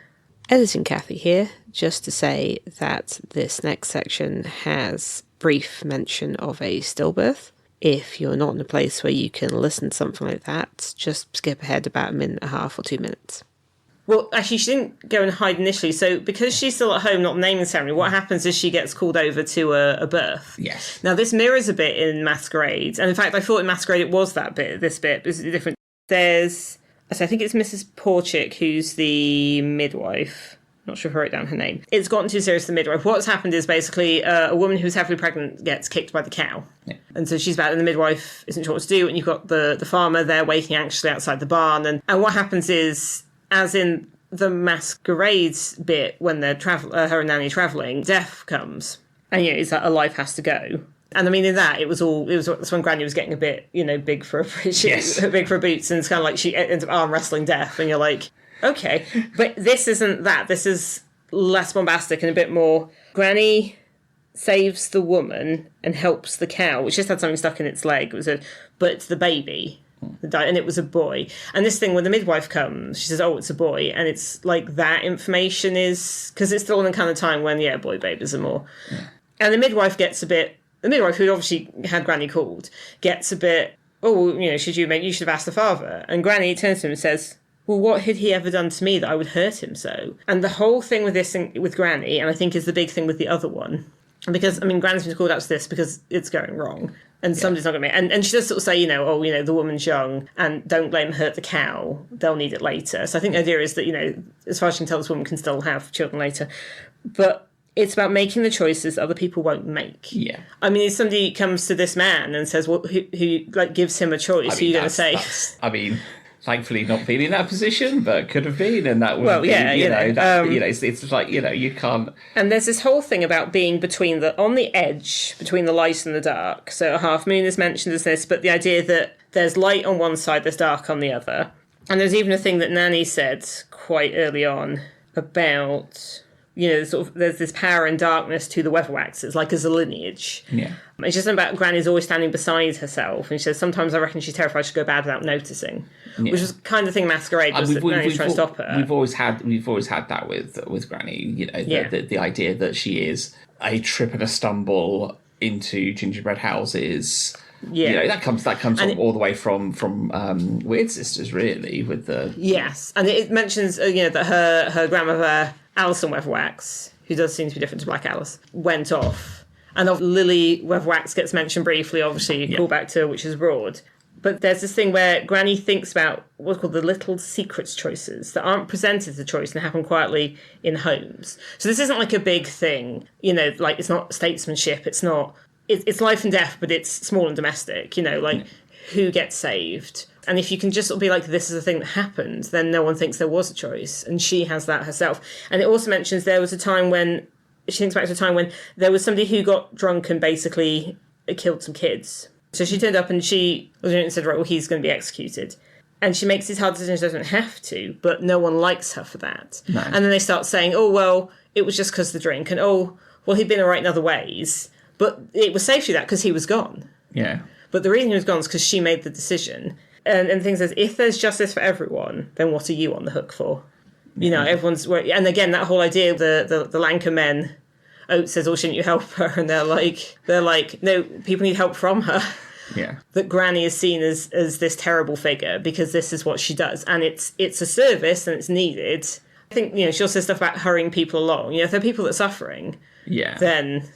Editing Kathy here, just to say that this next section has brief mention of a stillbirth. If you're not in a place where you can listen to something like that, just skip ahead about a minute and a half or 2 minutes. Well, actually, she didn't go and hide initially. So because she's still at home, not naming ceremony, what happens is she gets called over to a birth. Yes. Now, this mirrors a bit in Masquerade. And in fact, I thought in Masquerade it was that bit, this bit. It's different. There's, so I think it's Mrs. Porchick, who's the midwife. Not sure if I wrote down her name. It's gotten too serious, the midwife. What's happened is basically a woman who's heavily pregnant gets kicked by the cow. Yeah. And so she's bad, and the midwife isn't sure what to do. And you've got the farmer there waiting anxiously outside the barn. And what happens is, as in the Masquerade bit, when they're her and Nanny travelling, death comes. And, it's like a life has to go. And I mean, in that, that's when Granny was getting a bit, big for big for boots. And it's kind of like she ends up arm wrestling death. And you're like, okay. But this isn't that. This is less bombastic and a bit more. Granny saves the woman and helps the cow, which just had something stuck in its leg. But it's the baby. And it was a boy. And this thing, when the midwife comes, she says, oh, it's a boy. And it's like that information is... Because it's still in the kind of time when, boy babies are more... Yeah. And the midwife gets a bit... The midwife, who obviously had Granny called, gets a bit... Oh, you should have asked the father. And Granny turns to him and says, well, what had he ever done to me that I would hurt him so? And the whole thing with this thing, with Granny, and I think is the big thing with the other one... Because, Granny's been called out to this because it's going wrong. And somebody's not going to make it. And she does sort of say, the woman's young and don't let him hurt the cow. They'll need it later. So I think the idea is that, as far as you can tell, this woman can still have children later. But it's about making the choices other people won't make. Yeah. If somebody comes to this man and says, well, who gives him a choice, who are you going to say? Thankfully not been in that position, but could have been, and that would it's like, you can't... And there's this whole thing about being on the edge, between the light and the dark. So a half moon is mentioned as this, but the idea that there's light on one side, there's dark on the other. And there's even a thing that Nanny said quite early on about... there's this power and darkness to the Weatherwax. It's like as a lineage. Yeah. It's just about Granny's always standing beside herself. And she says, sometimes I reckon she's terrified she'll go bad without noticing. Yeah. Which was kind of thing Masquerade was, that Granny's trying to stop her. We've always had that with Granny, the idea that she is a trip and a stumble into gingerbread houses. Yeah, that comes all the way from Weird Sisters, really, with the... Yes, and it mentions, that her grandmother... Alison Weatherwax, who does seem to be different to Black Alice, went off. And Lily Weatherwax gets mentioned briefly, obviously, call back to Witches Abroad. But there's this thing where Granny thinks about what's called the little secrets choices that aren't presented as a choice and happen quietly in homes. So this isn't like a big thing, it's not statesmanship, it's not... It's life and death, but it's small and domestic, who gets saved... And if you can just sort of be like, this is a thing that happened, then no one thinks there was a choice. And she has that herself. And it also mentions there was a time when, she thinks back to a time when there was somebody who got drunk and basically killed some kids. So she turned up and she said, right, well, he's going to be executed. And she makes these hard decisions, she doesn't have to, but no one likes her for that. No. And then they start saying, oh, well, it was just because of the drink. And, oh, well, he'd been all right in other ways. But it was safe to do that because he was gone. Yeah. But the reason he was gone is because she made the decision. And the thing says, if there's justice for everyone, then what are you on the hook for? Everyone's... And again, that whole idea of the Lancre men, Oates says, oh, shouldn't you help her? And they're like, no, people need help from her. Yeah. That Granny is seen as this terrible figure because this is what she does. And it's a service and it's needed. I think, she also says stuff about hurrying people along. If there are people that are suffering, then...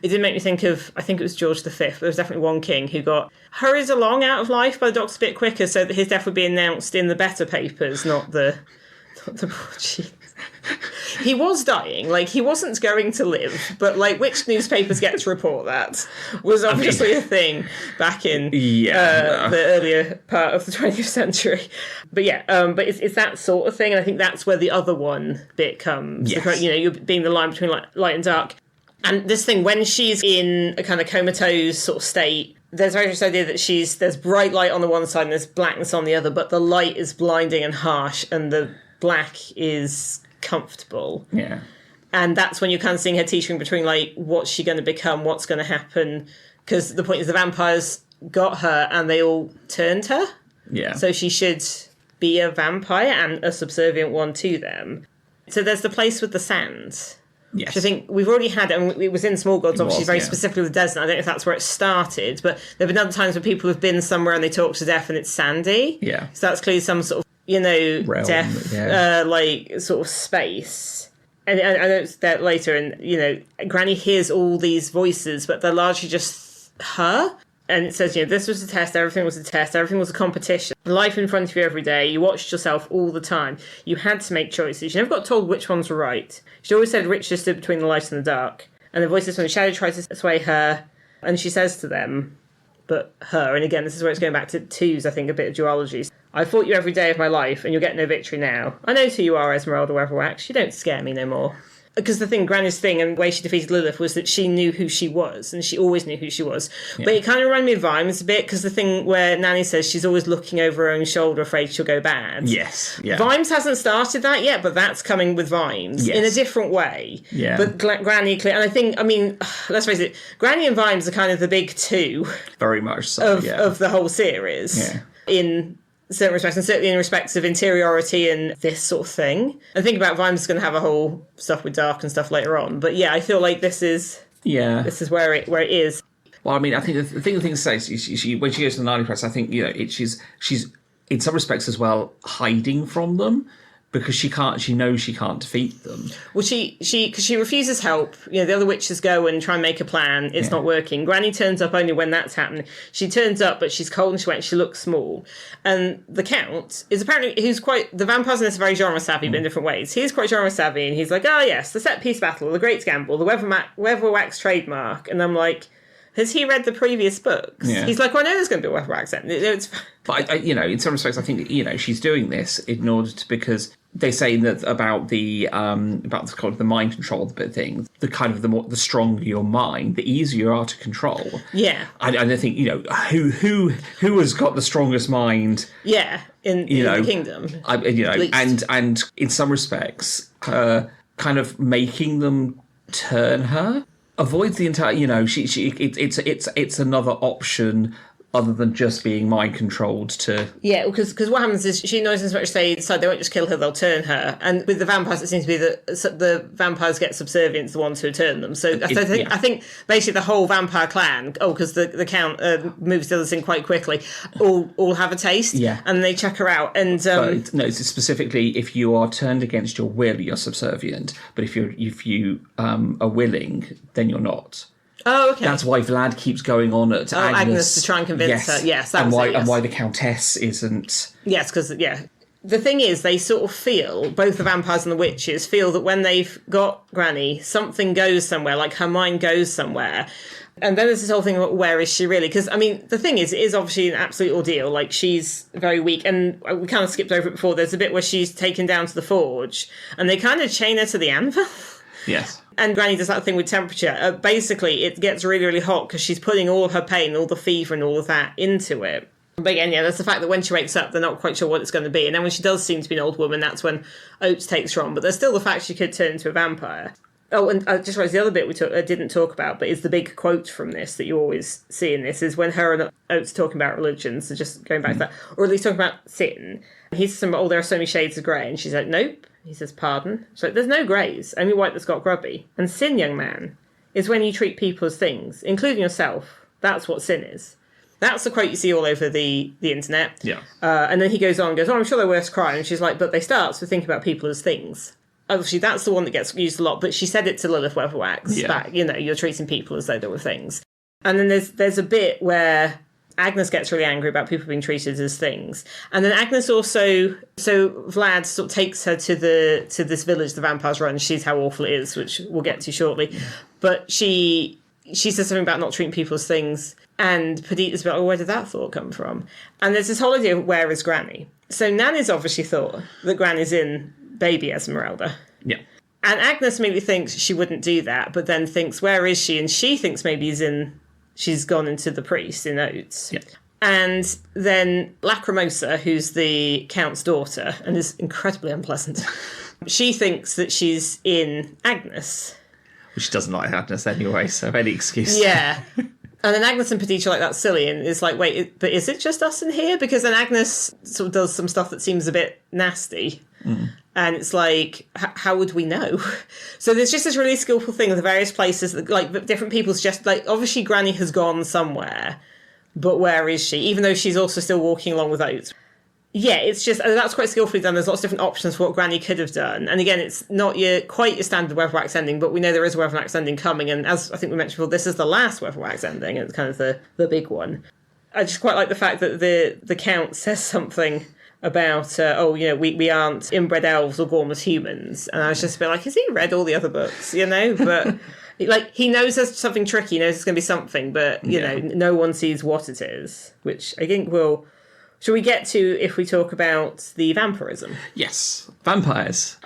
It did make me think of, I think it was George V, but there was definitely one king who got hurried along out of life by the doctors a bit quicker so that his death would be announced in the better papers, not the broadsheets. He was dying, he wasn't going to live, but which newspapers get to report that was obviously a thing back in the earlier part of the 20th century. But but it's that sort of thing, and I think that's where the other one bit comes. Yes. You're being the line between light and dark. And this thing, when she's in a kind of comatose sort of state, there's very much this idea that there's bright light on the one side and there's blackness on the other, but the light is blinding and harsh and the black is comfortable. Yeah. And that's when you're kind of seeing her teetering between, what's she going to become, what's going to happen. Because the point is the vampires got her and they all turned her. Yeah. So she should be a vampire and a subservient one to them. So there's the place with the sand. Yes. Which I think we've already had, and it was in Small Gods, obviously, very specifically with the desert. I don't know if that's where it started, but there have been other times where people have been somewhere and they talk to death and it's sandy. Yeah. So that's clearly some sort of, Realm, death, yeah. like, sort of space. And I know it's there later, and, Granny hears all these voices, but they're largely just her. And it says, this was a test, everything was a test, everything was a competition. Life in front of you every day, you watched yourself all the time. You had to make choices. You never got told which ones were right. She always said riches stood between the light and the dark. And the voices from the shadow try to sway her, and she says to them, but her, and again, this is where it's going back to twos, I think, a bit of duology. I fought you every day of my life, and you'll get no victory now. I know who you are, Esmeralda Weatherwax. You don't scare me no more. Because Granny's thing and the way she defeated Lilith was that she knew who she was, and she always knew who she was. Yeah. But it kind of reminded me of Vimes a bit, because the thing where Nanny says she's always looking over her own shoulder, afraid she'll go bad. Yes, yeah. Vimes hasn't started that yet, but that's coming with Vimes in a different way. Yeah. But Granny, and I think, let's face it, Granny and Vimes are kind of the big two. Very much so, of the whole series. Yeah. In certain respects, and certainly in respects of interiority and this sort of thing. I think about Vimes is going to have a whole stuff with Dark and stuff later on, but yeah, I feel like this is where it is. Well, I think the thing to say is she when she goes to the Narnia Press, I think she's in some respects as well hiding from them. Because she knows she can't defeat them. Well, because she refuses help. The other witches go and try and make a plan. It's not working. Granny turns up only when that's happening. She turns up, but she's cold and she went. She looks small. And the Count is apparently, the vampires in this are very genre savvy, but in different ways. He's quite genre savvy, and he's like, oh yes, the set piece battle, the Great Gamble, the Weatherwax trademark. And I'm like, has he read the previous books? Yeah. He's like, well, I know there's going to be a Weatherwax then. But in some respects, I think she's doing this in order to, because they say that about the mind control bit thing. The stronger your mind, the easier you are to control. Yeah, and I think who has got the strongest mind. Yeah, in the kingdom. And in some respects, kind of making them turn her. Avoids the entire, it's another option other than just being mind controlled to... Yeah, because what happens is she knows as much as they decide they won't just kill her, they'll turn her. And with the vampires, it seems to be that the vampires get subservient to the ones who turn them. So I think basically the whole vampire clan, because the Count moves the others in quite quickly, all have a taste, and they check her out. And it's specifically if you are turned against your will, you're subservient. But if you are willing, then you're not. Oh, okay. That's why Vlad keeps going on at Agnes to try and convince her. Yes, and why the Countess isn't. Yes, because the thing is, they sort of feel, both the vampires and the witches feel that when they've got Granny, something goes somewhere, like her mind goes somewhere. And then there's this whole thing about where is she really? Because, the thing is, it is obviously an absolute ordeal. Like, she's very weak. And we kind of skipped over it before. There's a bit where she's taken down to the forge. And they kind of chain her to the anvil. Yes. And Granny does that thing with temperature. Basically, it gets really, really hot because she's putting all of her pain, all the fever and all of that into it. But again, there's the fact that when she wakes up, they're not quite sure what it's going to be. And then when she does seem to be an old woman, that's when Oates takes her on. But there's still the fact she could turn into a vampire. Oh, and I just realised the other bit I didn't talk about, but is the big quote from this that you always see in this, is when her and Oates talking about religion, so just going back to that, or at least talking about sin. He says, there are so many shades of grey, and she's like, nope. He says, pardon? She's like, there's no greys, only white that's got grubby. And sin, young man, is when you treat people as things, including yourself. That's what sin is. That's the quote you see all over the internet. Yeah. And then he goes on and goes, I'm sure they're worse crime. And she's like, but they start with thinking about people as things. Obviously, that's the one that gets used a lot, but she said it to Lilith Weatherwax back, you're treating people as though they were things. And then there's a bit where Agnes gets really angry about people being treated as things. And then Agnes also, so Vlad sort of takes her to this village the vampires run. She sees how awful it is, which we'll get to shortly. Yeah. But she says something about not treating people as things. And Perdita's like, where did that thought come from? And there's this whole idea of where is Granny? So Nanny's obviously thought that Granny's in baby Esmeralda. Yeah. And Agnes maybe thinks she wouldn't do that, but then thinks, where is she? And she thinks maybe she's gone into the priest in Oates. Yeah. And then Lacrimosa, who's the Count's daughter, and is incredibly unpleasant, she thinks that she's in Agnes. Well, she doesn't like Agnes anyway, so any excuse. Yeah. And then Agnes and Perdita are like, that's silly. And it's like, wait, but is it just us in here? Because then Agnes sort of does some stuff that seems a bit nasty. Mm. And it's like, how would we know? So there's just this really skillful thing of the various places that, like, different people suggest, like, obviously Granny has gone somewhere, but where is she? Even though she's also still walking along with Oates. Yeah, it's just, that's quite skillfully done. There's lots of different options for what Granny could have done. And again, it's not quite your standard Weatherwax ending, but we know there is a Weatherwax ending coming. And as I think we mentioned before, this is the last Weatherwax ending. It's kind of the big one. I just quite like the fact that the Count says something about, we aren't inbred elves or gormless humans. And I was just a bit like, has he read all the other books, But... Like, he knows there's something tricky, he knows it's going to be something, but, no one sees what it is, which I think shall we get to if we talk about the vampirism? Yes, vampires.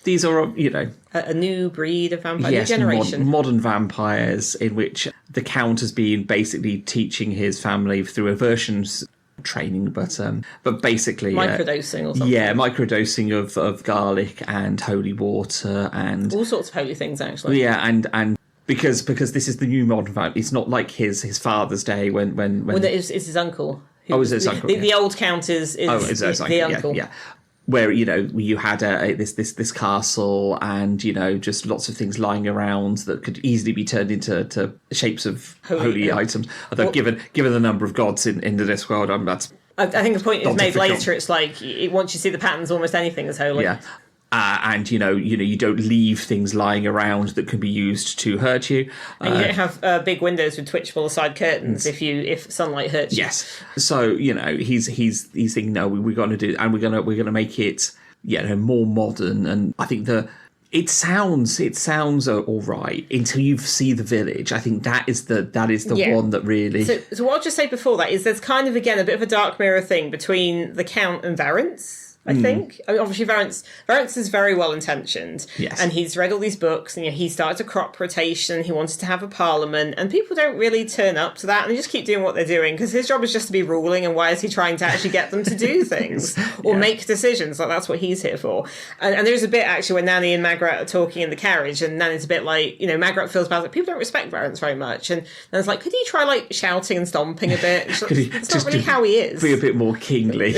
These are, a new breed of vampire, yes, new generation. Modern vampires in which the Count has been basically teaching his family through aversions training, but basically microdosing or something. Yeah, microdosing of garlic and holy water and all sorts of holy things, actually. Yeah, and because this is the new modern vampire. It's not like his father's day when it's his uncle. Oh, is his uncle? The old Count is the uncle. Yeah. Where you had this castle and just lots of things lying around that could easily be turned into shapes of holy items. Although given the number of gods in the Discworld, that's I think the point is made difficult. later. It's like once you see the patterns, almost anything is holy. Yeah. And you don't leave things lying around that can be used to hurt you. And you don't have big windows with twitchable side curtains if sunlight hurts you. Yes. So he's thinking, no, we're going to do, and we're going to make it more modern. And I think it sounds all right until you see the village. I think that is the one that really. So what I'll just say before that is there's kind of again a bit of a dark mirror thing between the Count and Varence. I think. I mean, obviously, Varence is very well intentioned, yes, and he's read all these books, and he started a crop rotation. He wanted to have a parliament, and people don't really turn up to that, and they just keep doing what they're doing because his job is just to be ruling. And why is he trying to actually get them to do things or make decisions? Like that's what he's here for. And there's a bit actually where Nanny and Magrat are talking in the carriage, and Nanny's a bit like, Magrat feels bad, like people don't respect Varence very much, and Nanny's like, could he try like shouting and stomping a bit? It's not really how he is. Be a bit more kingly.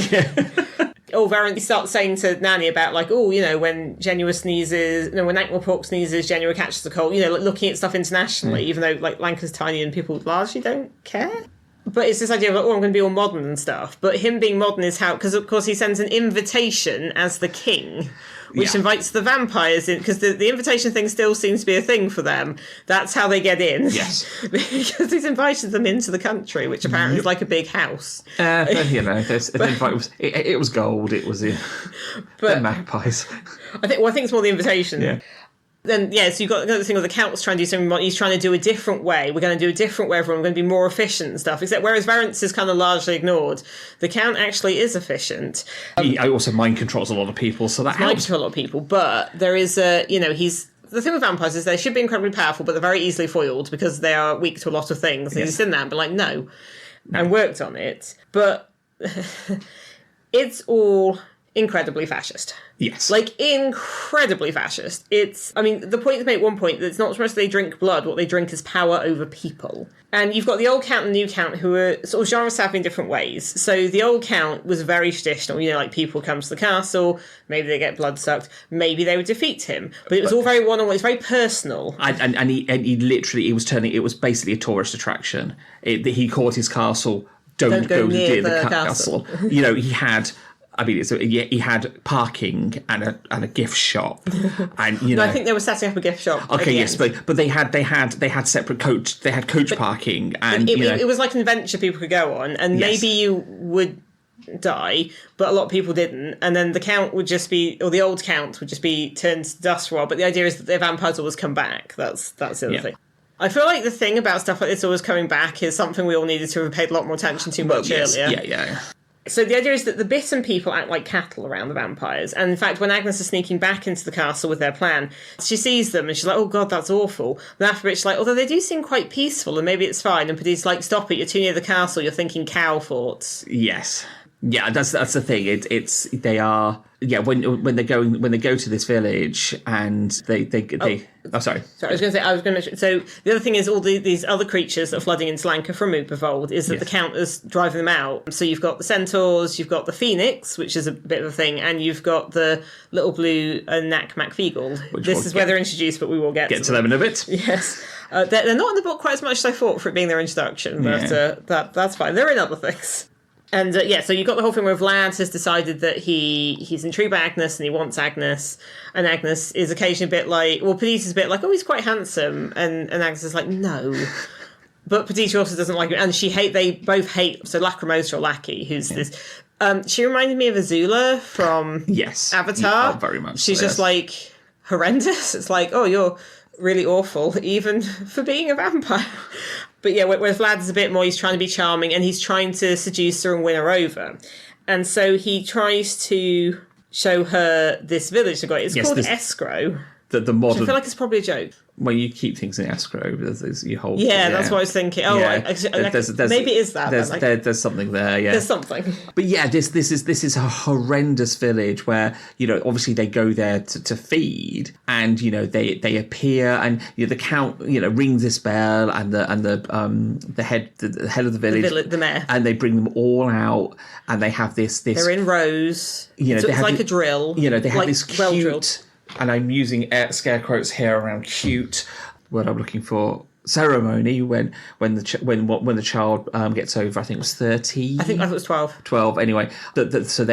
Varence starts saying to Nanny about like, when Genua sneezes, when Ankh-Morpork sneezes, Genua catches a cold, looking at stuff internationally, even though like Lancre's tiny and people largely don't care. But it's this idea of, I'm going to be all modern and stuff. But him being modern is how, because of course he sends an invitation as the king, which invites the vampires in, because the invitation thing still seems to be a thing for them. That's how they get in. Yes. Because he's invited them into the country, which apparently is like a big house. It was gold. It was the magpies. I think it's more the invitation. Yeah. Then, so you've got the thing where the Count's trying to do something, he's trying to do a different way. We're going to do a different way, everyone. We're going to be more efficient and stuff. Except whereas Varence is kind of largely ignored, the Count actually is efficient. He also mind controls a lot of people, so that helps. Mind control a lot of people, but there is he's... The thing with vampires is they should be incredibly powerful, but they're very easily foiled because they are weak to a lot of things. And he's in there and be like, no, and worked on it. But it's all incredibly fascist. Yes. Like, incredibly fascist. The point is made at one point that it's not so much they drink blood, what they drink is power over people. And you've got the old Count and the new Count who are sort of genre savvy in different ways. So the old Count was very traditional, like people come to the castle, maybe they get blood sucked, maybe they would defeat him. But it was all very one-on-one, it's very personal. And he literally, it was basically a tourist attraction. He called his castle, don't go near the castle. He had parking and a gift shop, and No, I think they were setting up a gift shop. Okay, yes, but they had separate coach. They had coach parking, and it was like an adventure people could go on, and maybe you would die, but a lot of people didn't. And then the Count would just be, or the old Count would just be turned to dust world. But the idea is that their vampires always come back. That's the other thing. I feel like the thing about stuff like this always coming back is something we all needed to have paid a lot more attention to earlier. Yeah. So the idea is that the bitten people act like cattle around the vampires. And in fact, when Agnes is sneaking back into the castle with their plan, she sees them and she's like, oh God, that's awful. And after which, like, although they do seem quite peaceful and maybe it's fine. And Paddy's like, stop it, you're too near the castle, you're thinking cow forts. Yes. Yeah, that's the thing. They are when they go to this village and they sorry. I was going to mention. So the other thing is all these other creatures that are flooding into Lancre from Ubervold is that the Count is driving them out. So you've got the centaurs, you've got the phoenix, which is a bit of a thing, and you've got the little blue Knack MacFeagle. This is where they're introduced, but we will get to them in a bit. Yes. They're not in the book quite as much as I thought for it being their introduction, but that's fine. They're in other things. And so you've got the whole thing where Vlad has decided that he's intrigued by Agnes and he wants Agnes. And Agnes is occasionally a bit like, well, Perdita's a bit like, oh, he's quite handsome. And Agnes is like, no. But Perdita also doesn't like him. And they both hate, so Lacrimosa or Lackey, who's this... she reminded me of Azula from Avatar. Oh, very much. She's just like horrendous. It's like, oh, you're really awful, even for being a vampire. But yeah, whereas Vlad's a bit more, he's trying to be charming and he's trying to seduce her and win her over. And so he tries to show her this village. It's called Escrow. The modern... I feel like it's probably a joke. Well, you keep things in escrow. You hold. Yeah, that's what I was thinking. Oh, yeah. Maybe it is that. There's something there. Yeah, there's something. But yeah, this is a horrendous village where obviously they go there to feed, and they appear, and the count rings this bell, and the head of the village, the mayor, and they bring them all out, and they have this. They're in rows. So it's like a drill. They have like this cute. Well-drilled. And I'm using scare quotes here around cute, word I'm looking for, ceremony when the child gets over, I think it was 13. I thought it was 12. 12 anyway. So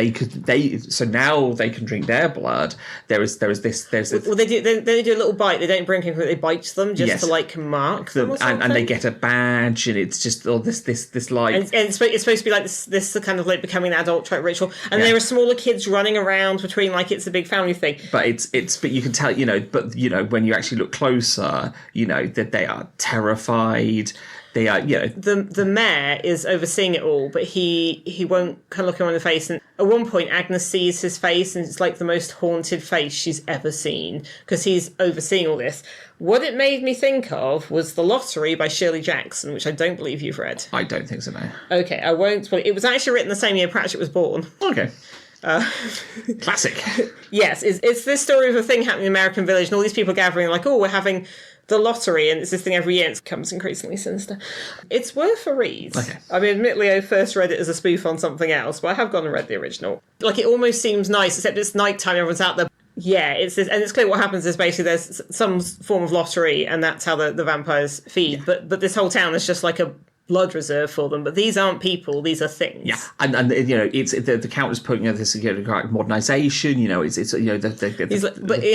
now they can drink their blood. There's this. Well, they do a little bite. They don't drink it, they bite them just to mark them, and they get a badge, and it's just all this like. And it's supposed to be like this kind of like becoming an adult type ritual. And there are smaller kids running around between like it's a big family thing. But but you can tell when you actually look closer, that they are terrified. They are, The mayor is overseeing it all, but he won't kind of look him in the face. And at one point, Agnes sees his face, and it's like the most haunted face she's ever seen because he's overseeing all this. What it made me think of was The Lottery by Shirley Jackson, which I don't believe you've read. I don't think so, no. Okay, I won't. It was actually written the same year Pratchett was born. Okay. Classic. Yes, it's this story of a thing happening in an American village, and all these people gathering like, oh, we're having the lottery, and it's this thing every year, and it becomes increasingly sinister. It's worth a read. Okay. I mean, admittedly, I first read it as a spoof on something else, but I have gone and read the original. Like, it almost seems nice, except it's nighttime, everyone's out there. Yeah, it's this, and it's clear what happens is basically there's some form of lottery, and that's how the vampires feed. Yeah. But this whole town is just like a blood reserve for them, but these aren't people; these are things. Yeah, and it's the count is putting this modernisation.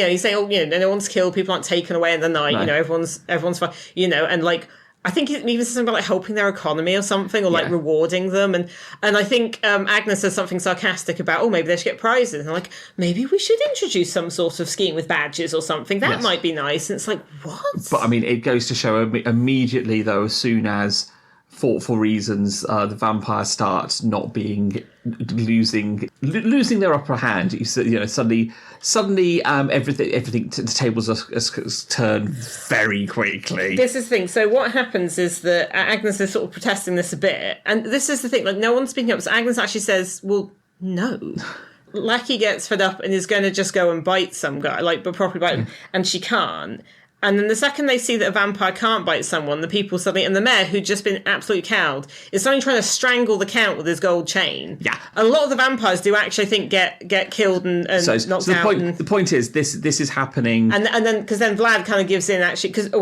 He's saying, no one's killed, people aren't taken away in the night. No. Everyone's fine. And like. I think it even says something about like helping their economy or something, or like rewarding them. And I think Agnes says something sarcastic about, maybe they should get prizes. And I'm like, maybe we should introduce some sort of scheme with badges or something. That might be nice. And it's like, what? But I mean, it goes to show immediately, though, as soon as thoughtful reasons, the vampires start not being losing their upper hand. Suddenly, everything the tables are turned very quickly. This is the thing. So what happens is that Agnes is sort of protesting this a bit, and this is the thing. Like, no one's speaking up. So Agnes actually says, "Well, no." Lackey gets fed up and is going to just go and bite some guy, but properly bite him, and she can't. And then the second they see that a vampire can't bite someone, the people suddenly... And the mayor, who'd just been absolutely cowed, is suddenly trying to strangle the count with his gold chain. Yeah. And a lot of the vampires do actually, I think, get killed and knocked out. The point is, this is happening... And then, because then Vlad kind of gives in, actually... Because,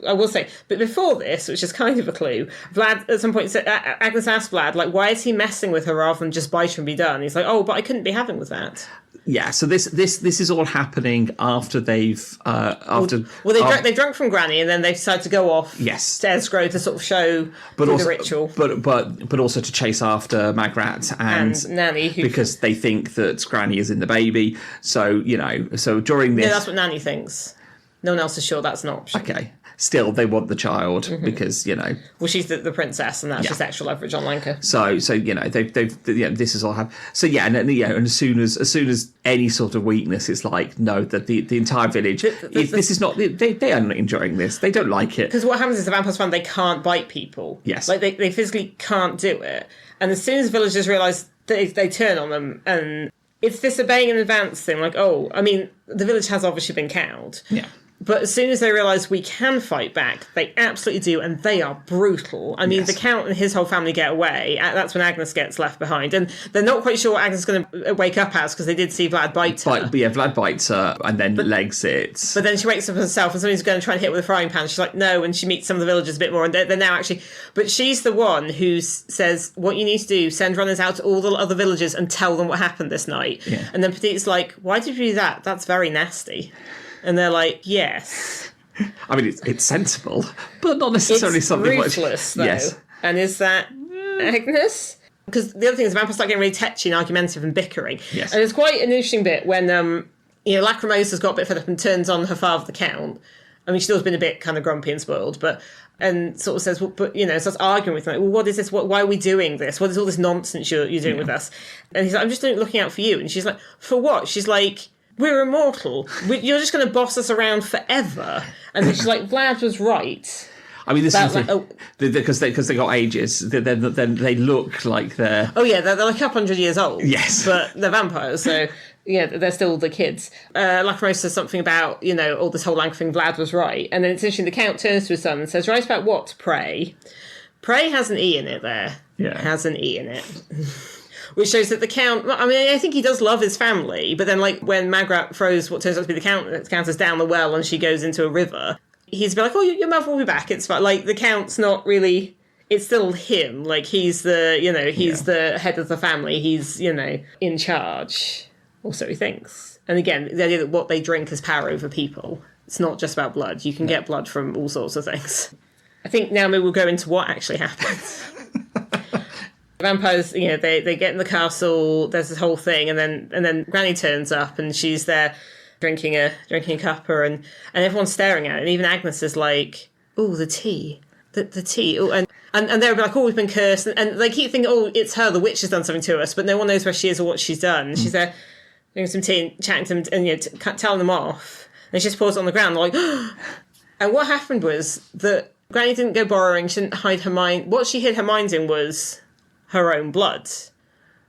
I will say, but before this, which is kind of a clue, Vlad, at some point, said, Agnes asked Vlad, like, why is he messing with her rather than just bite her and be done? He's like, but I couldn't be having with that. Yeah, so this is all happening after they've they've drunk from Granny, and then they decide to go off. Yes, to Escrow to sort of show the ritual, but also to chase after Magrat and Nanny, because they think that Granny is in the baby. So during this, that's what Nanny thinks. No one else is sure that's an option. Okay. Still, they want the child because Well, she's the princess, and that's just extra leverage on Lancre. So they've this is all happened. So and as soon as any sort of weakness, it's like no, that the entire village. This is not. They are not enjoying this. They don't like it because what happens is the vampires find they can't bite people. Yes, like they physically can't do it, and as soon as villagers realise they turn on them, and it's this obeying in advance thing. Like, I mean, the village has obviously been cowed. Yeah. But as soon as they realise we can fight back, they absolutely do, and they are brutal. I mean, the Count and his whole family get away. That's when Agnes gets left behind. And they're not quite sure what Agnes is going to wake up as, because they did see Vlad bite her. Vlad bites her and then legs it. But then she wakes up herself, and somebody's going to try and hit her with a frying pan. She's like, no, and she meets some of the villagers a bit more, and they're now actually... But she's the one who says, what you need to do, send runners out to all the other villagers and tell them what happened this night. Yeah. And then Petite's like, why did you do that? That's very nasty. And they're like, yes. I mean, it's sensible, but not necessarily something ruthless, though. Yes. And is that Agnes? Because the other thing is the vampires start getting really tetchy and argumentative and bickering. Yes. And it's quite an interesting bit when, Lacrimosa's got a bit fed up and turns on her father, the Count. I mean, she's always been a bit kind of grumpy and spoiled, and sort of says, well, but, starts arguing with them. Like, well, what is this? Why are we doing this? What is all this nonsense you're doing with us? And he's like, I'm just looking out for you. And she's like, for what? She's like... We're immortal. You're just going to boss us around forever. And then she's like, Vlad was right. I mean, this is because they got ages. Then they look like they're... Oh, yeah, they're like a couple hundred years old. Yes. But they're vampires, so, yeah, they're still the kids. Lacrimosa says something about, all this whole Lancre thing, Vlad was right. And then it's interesting, the Count turns to his son and says, right about what, pray? Pray has an E in it there. Yeah. Has an E in it. Which shows that the Count... I mean, I think he does love his family, but then, like, when Magrat throws what turns out to be the Countess down the well and she goes into a river, he's like, oh, your mother will be back. It's fine. Like, the Count's not really... It's still him. Like, he's the, the head of the family. He's, in charge. Or so he thinks. And again, the idea that what they drink has power over people. It's not just about blood. You can get blood from all sorts of things. I think now maybe we'll go into what actually happens. Vampires, they get in the castle, there's this whole thing, and then Granny turns up and she's there drinking a cuppa and everyone's staring at it, and even Agnes is like, oh, the tea. The tea. Ooh, and they're like, oh, we've been cursed, and they keep thinking, oh, it's her, the witch has done something to us, but no one knows where she is or what she's done. And she's there drinking some tea and chatting to them and telling them off. And she just pours it on the ground, like, and what happened was that Granny didn't go borrowing, she didn't hide her mind. What she hid her mind in was her own blood,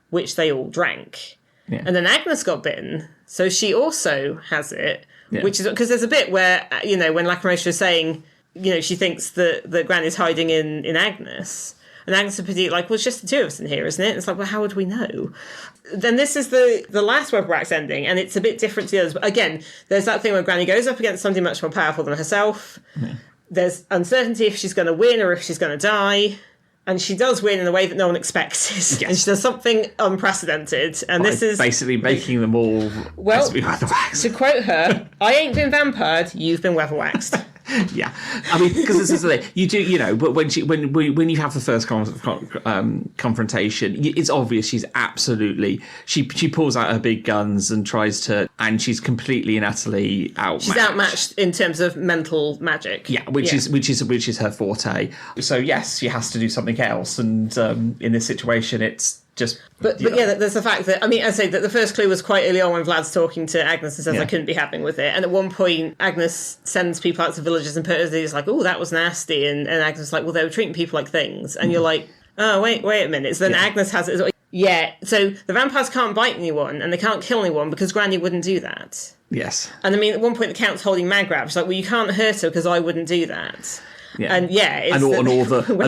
which they all drank. Yeah. And then Agnes got bitten, so she also has it, which is... Because there's a bit where, when Lacrimosa is saying, she thinks that Granny's hiding in Agnes, and Agnes and Petite like, well, it's just the two of us in here, isn't it? And it's like, well, how would we know? Then this is the last Weatherwax ending, and it's a bit different to the others. But again, there's that thing where Granny goes up against something much more powerful than herself. Yeah. There's uncertainty if she's going to win or if she's going to die. And she does win in a way that no one expected. Yes. And she does something unprecedented. And this is... basically making them all... Well, to be weatherwaxed. To quote her, I ain't been vampired, you've been weatherwaxed. Yeah, I mean, because this is the thing. You do, but when you have the first confrontation, it's obvious she's absolutely... She pulls out her big guns and tries to... And she's completely and utterly outmatched. She's outmatched in terms of mental magic. Yeah, which is her forte. So yes, she has to do something else, and in this situation, it's just... But there's the fact that, I mean, I say that the first clue was quite early on when Vlad's talking to Agnes and says, I couldn't be happening with it. And at one point, Agnes sends people out to villages and Percy's like, oh, that was nasty. And Agnes is like, well, they were treating people like things. And you're like, oh, wait a minute. So then Agnes has it. Yeah, so the vampires can't bite anyone and they can't kill anyone because Granny wouldn't do that. Yes. And I mean, at one point, the Count's holding Magrat. She's like, well, you can't hurt her because I wouldn't do that. Yeah. And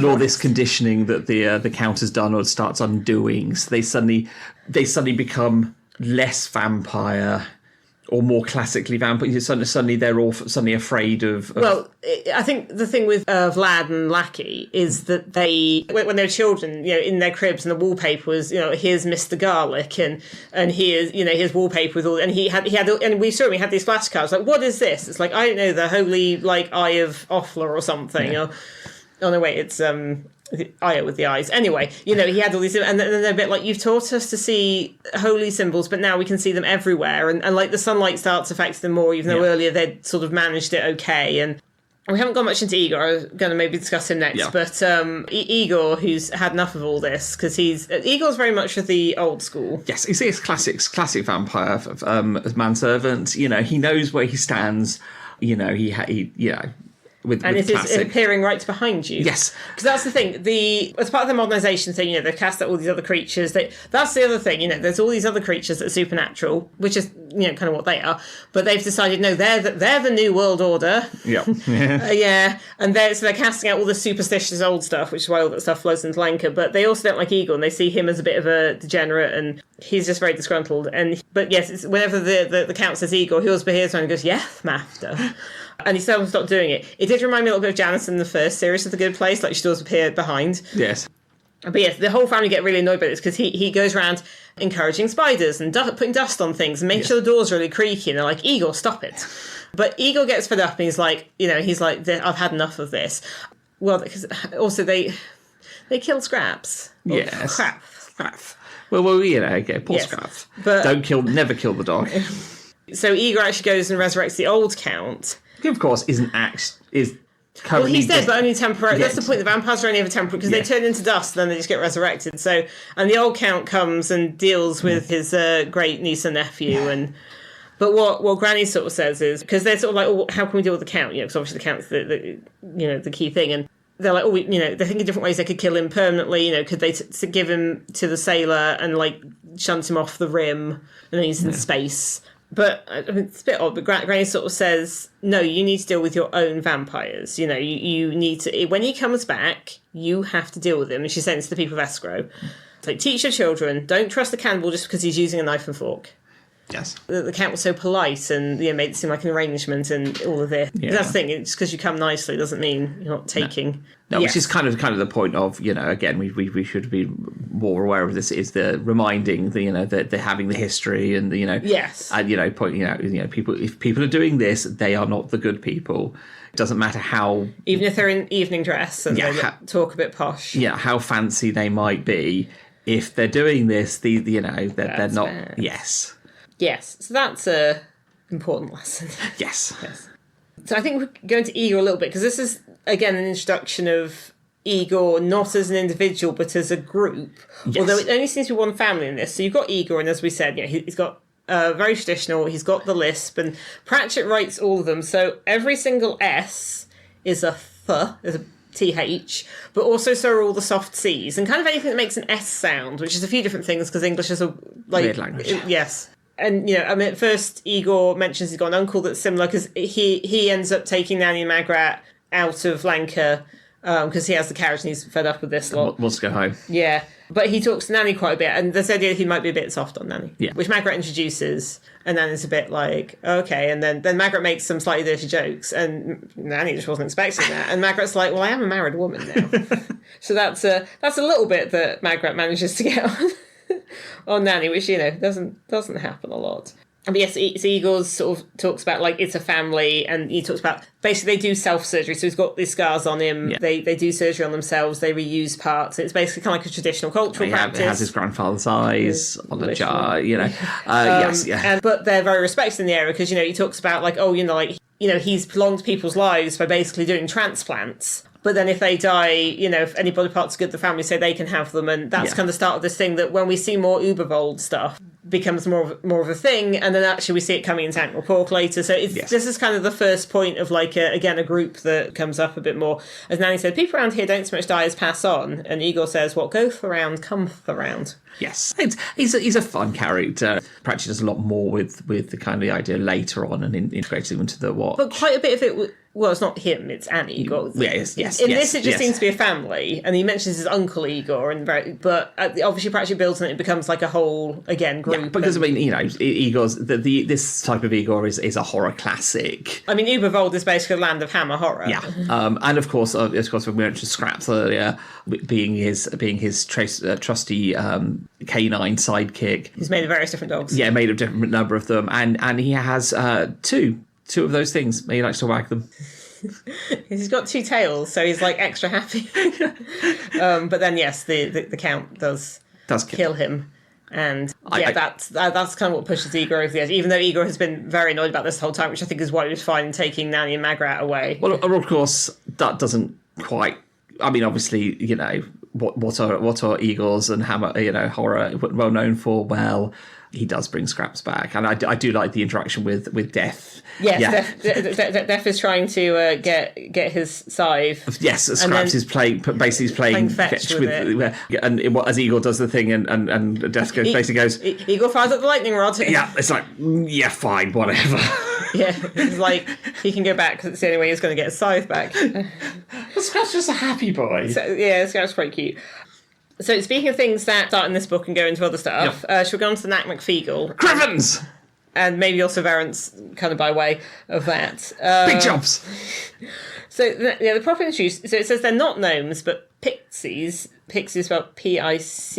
all this conditioning that the Count has done or starts undoing, so they suddenly become less vampire or more classically vampire. Suddenly they're all suddenly afraid of... Well, I think the thing with Vlad and Lackey is that they, when they were children, in their cribs, and the wallpaper was, here's Mr. Garlic, and here's wallpaper with all, and he had, and we saw him, he had these flashcards, like, what is this? It's like, I don't know, the holy, like, Eye of Offler or something, or, oh no, wait, it's, Io with the eyes. Anyway, he had all these, and then they're a bit like, you've taught us to see holy symbols, but now we can see them everywhere, and like the sunlight starts affecting them more, even though earlier they'd sort of managed it okay. And we haven't gone much into Igor. I was going to maybe discuss him next, but Igor, who's had enough of all this, because Igor's very much of the old school. Yes, he's classic vampire, manservant. He knows where he stands. And it is appearing right behind you. Yes. Because that's the thing. As part of the modernisation thing, they've cast out all these other creatures. That's the other thing, there's all these other creatures that are supernatural, which is, kind of what they are. But they've decided, no, they're the New World Order. Yeah. Yeah. And so they're casting out all the superstitious old stuff, which is why all that stuff flows into Lancre. But they also don't like Igor, and they see him as a bit of a degenerate, and he's just very disgruntled. But yes, whenever the Count says Igor, he always behaves around and goes, yes, master. And he still hasn't stopped doing it. It did remind me a little bit of Janice in the first series of The Good Place, like she does appear behind. Yes. But yes, the whole family get really annoyed by this because he goes around encouraging spiders and putting dust on things and making sure the door's really creaky, and they're like, Igor, stop it. But Igor gets fed up and he's like, I've had enough of this. Well, because also they killed Scraps. Yes. Crap. Well, poor Scraps. But Never kill the dog. So Igor actually goes and resurrects the old Count. He, of course, is currently... Well, he's dead, but only temporary. Yes. That's the point. The vampires are only ever temporary because they turn into dust and then they just get resurrected. So, and the old Count comes and deals with his great niece and nephew. But what Granny sort of says is, because they're sort of like, oh, how can we deal with the Count? Because obviously the Count's the key thing. And they're like, they're thinking different ways they could kill him permanently. Could they give him to the sailor and shunt him off the rim and then he's in space? But it's a bit odd, but Granny sort of says, no, you need to deal with your own vampires. You need to, when he comes back, you have to deal with him. And she's saying this to the people of Escrow. It's like, teach your children, don't trust the cannibal just because he's using a knife and fork. Yes. The Count was so polite and made it seem like an arrangement and all of this. Yeah. That's the thing, it's because you come nicely doesn't mean you're not taking... No, which is kind of the point of, again, we should be more aware of this, is the reminding, the having the history and yes. And, pointing out, people, if people are doing this, they are not the good people. It doesn't matter how... Even if they're in evening dress and they talk a bit posh. Yeah, how fancy they might be. If they're doing this, they're not... Bad. Yes. Yes, so that's a important lesson. Yes. So I think we're going to Igor a little bit, because this is, again, an introduction of Igor not as an individual, but as a group. Yes. Although it only seems to be one family in this. So you've got Igor, and as we said, he's got very traditional, he's got the lisp, and Pratchett writes all of them. So every single S is a th, is a TH, but also so are all the soft Cs, and kind of anything that makes an S sound, which is a few different things, because English is a... weird language. Yes. And, at first Igor mentions he's got an uncle that's similar, because he ends up taking Nanny and Magrat out of Lancre, because he has the carriage and he's fed up with this lot. Wants to go home. Yeah. But he talks to Nanny quite a bit, and there's the idea he might be a bit soft on Nanny. Yeah. Which Magrat introduces, and Nanny's a bit like, okay, and then Magrat makes some slightly dirty jokes, and Nanny just wasn't expecting that, and Magrat's like, well, I am a married woman now. So that's a little bit that Magrat manages to get on Nanny, which, doesn't happen a lot. But yes, Igor sort of talks about, it's a family, and he talks about, basically, they do self-surgery, so he's got these scars on him, they do surgery on themselves, they reuse parts, it's basically kind of like a traditional cultural practice. It has his grandfather's eyes on the jar, yes, yeah. But they're very respected in the area, because, he talks about, he's prolonged people's lives by basically doing transplants. But then if they die, if any body parts are good, the family say they can have them. And that's kind of the start of this thing that when we see more Ubervold stuff becomes more of a thing. And then actually we see it coming into Ankh Pork later. So this is kind of the first point of a group that comes up a bit more. As Nanny said, people around here don't so much die as pass on. And Igor says, what goeth around cometh around. Yes. He's a fun character. Pratchett does a lot more with the kind of the idea later on and integrates him into the what. But quite a bit of it... Well, it's not him, it's Annie Igor. Yes. In this, it just seems to be a family, and he mentions his uncle Igor, but obviously Pratchett builds on it, it becomes like a whole, again, group. Yeah, because, Igor's, this type of Igor is a horror classic. I mean, Ubervold is basically a land of hammer horror. Yeah, and of course, when we mentioned Scraps earlier, being his trusty canine sidekick. He's made of various different dogs. Yeah, made of different number of them, and he has two of those things. He likes to wag them. He's got two tails, so he's extra happy. But then, yes, the Count does kill him, and that's kind of what pushes Igor over the edge. Even though Igor has been very annoyed about this the whole time, which I think is why he was fine in taking Nanny and Magrat away. Well, of course, that doesn't quite. I mean, obviously, what are eagles and hammer, horror well known for? Well, he does bring scraps back, and I do like the interaction with Death. Yes, yeah. Death is trying to get his scythe. Yes, Scraps is playing fetch with it. And as Eagle does the thing, and Death basically goes, Eagle fires up the lightning rod. Yeah, it's like, yeah, fine, whatever. Yeah, it's like he can go back because it's the only way he's going to get his scythe back. But Scraps just a happy boy. So, yeah, Scraps quite cute. So speaking of things that start in this book and go into other stuff, shall we go on to the Nac McFeegle? Crivens! And maybe also Variants, kind of by way of that. Big jobs! So, the proper introduced... So it says they're not gnomes, but pixies. Pixies spelled Pictsies,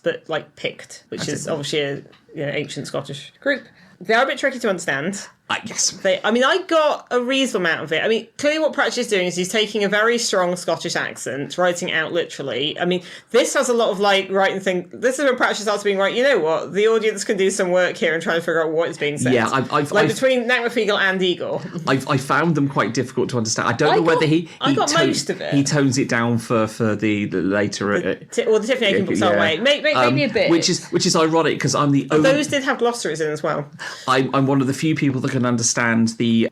but like Pict, which is obviously an ancient Scottish group. They are a bit tricky to understand. Yes. I got a reasonable amount of it. I mean, clearly what Pratchett is doing is he's taking a very strong Scottish accent, writing it out literally. I mean, this has a lot of, writing thing. This is when Pratchett starts being right, you know what? The audience can do some work here and try to figure out what is being said. Yeah, I've between Nac McFeegle and Eagle. I found them quite difficult to understand. I don't know whether I got most of it. He tones it down for the later... the Tiffany Aiken books are way. Maybe a bit. Which is ironic, because I'm the only... Those did have glossaries in as well. I'm one of the few people that can understand the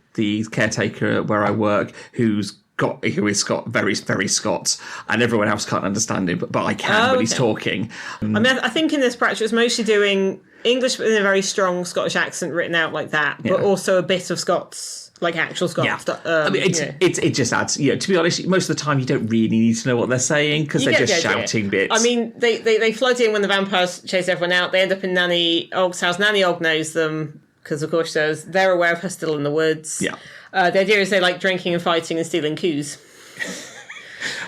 caretaker where I work who is very, very Scots, and everyone else can't understand him, but I can when he's talking. I mean, I think in this Pratchett was mostly doing English but in a very strong Scottish accent written out like that, but also a bit of Scots, like actual Scots. Yeah. I mean, it just adds, to be honest, most of the time you don't really need to know what they're saying, because they're just shouting bits. I mean, they flood in when the vampires chase everyone out. They end up in Nanny Ogg's house. Nanny Ogg knows them, because of course they're aware of her still in the woods. Yeah. The idea is they like drinking and fighting and stealing coos.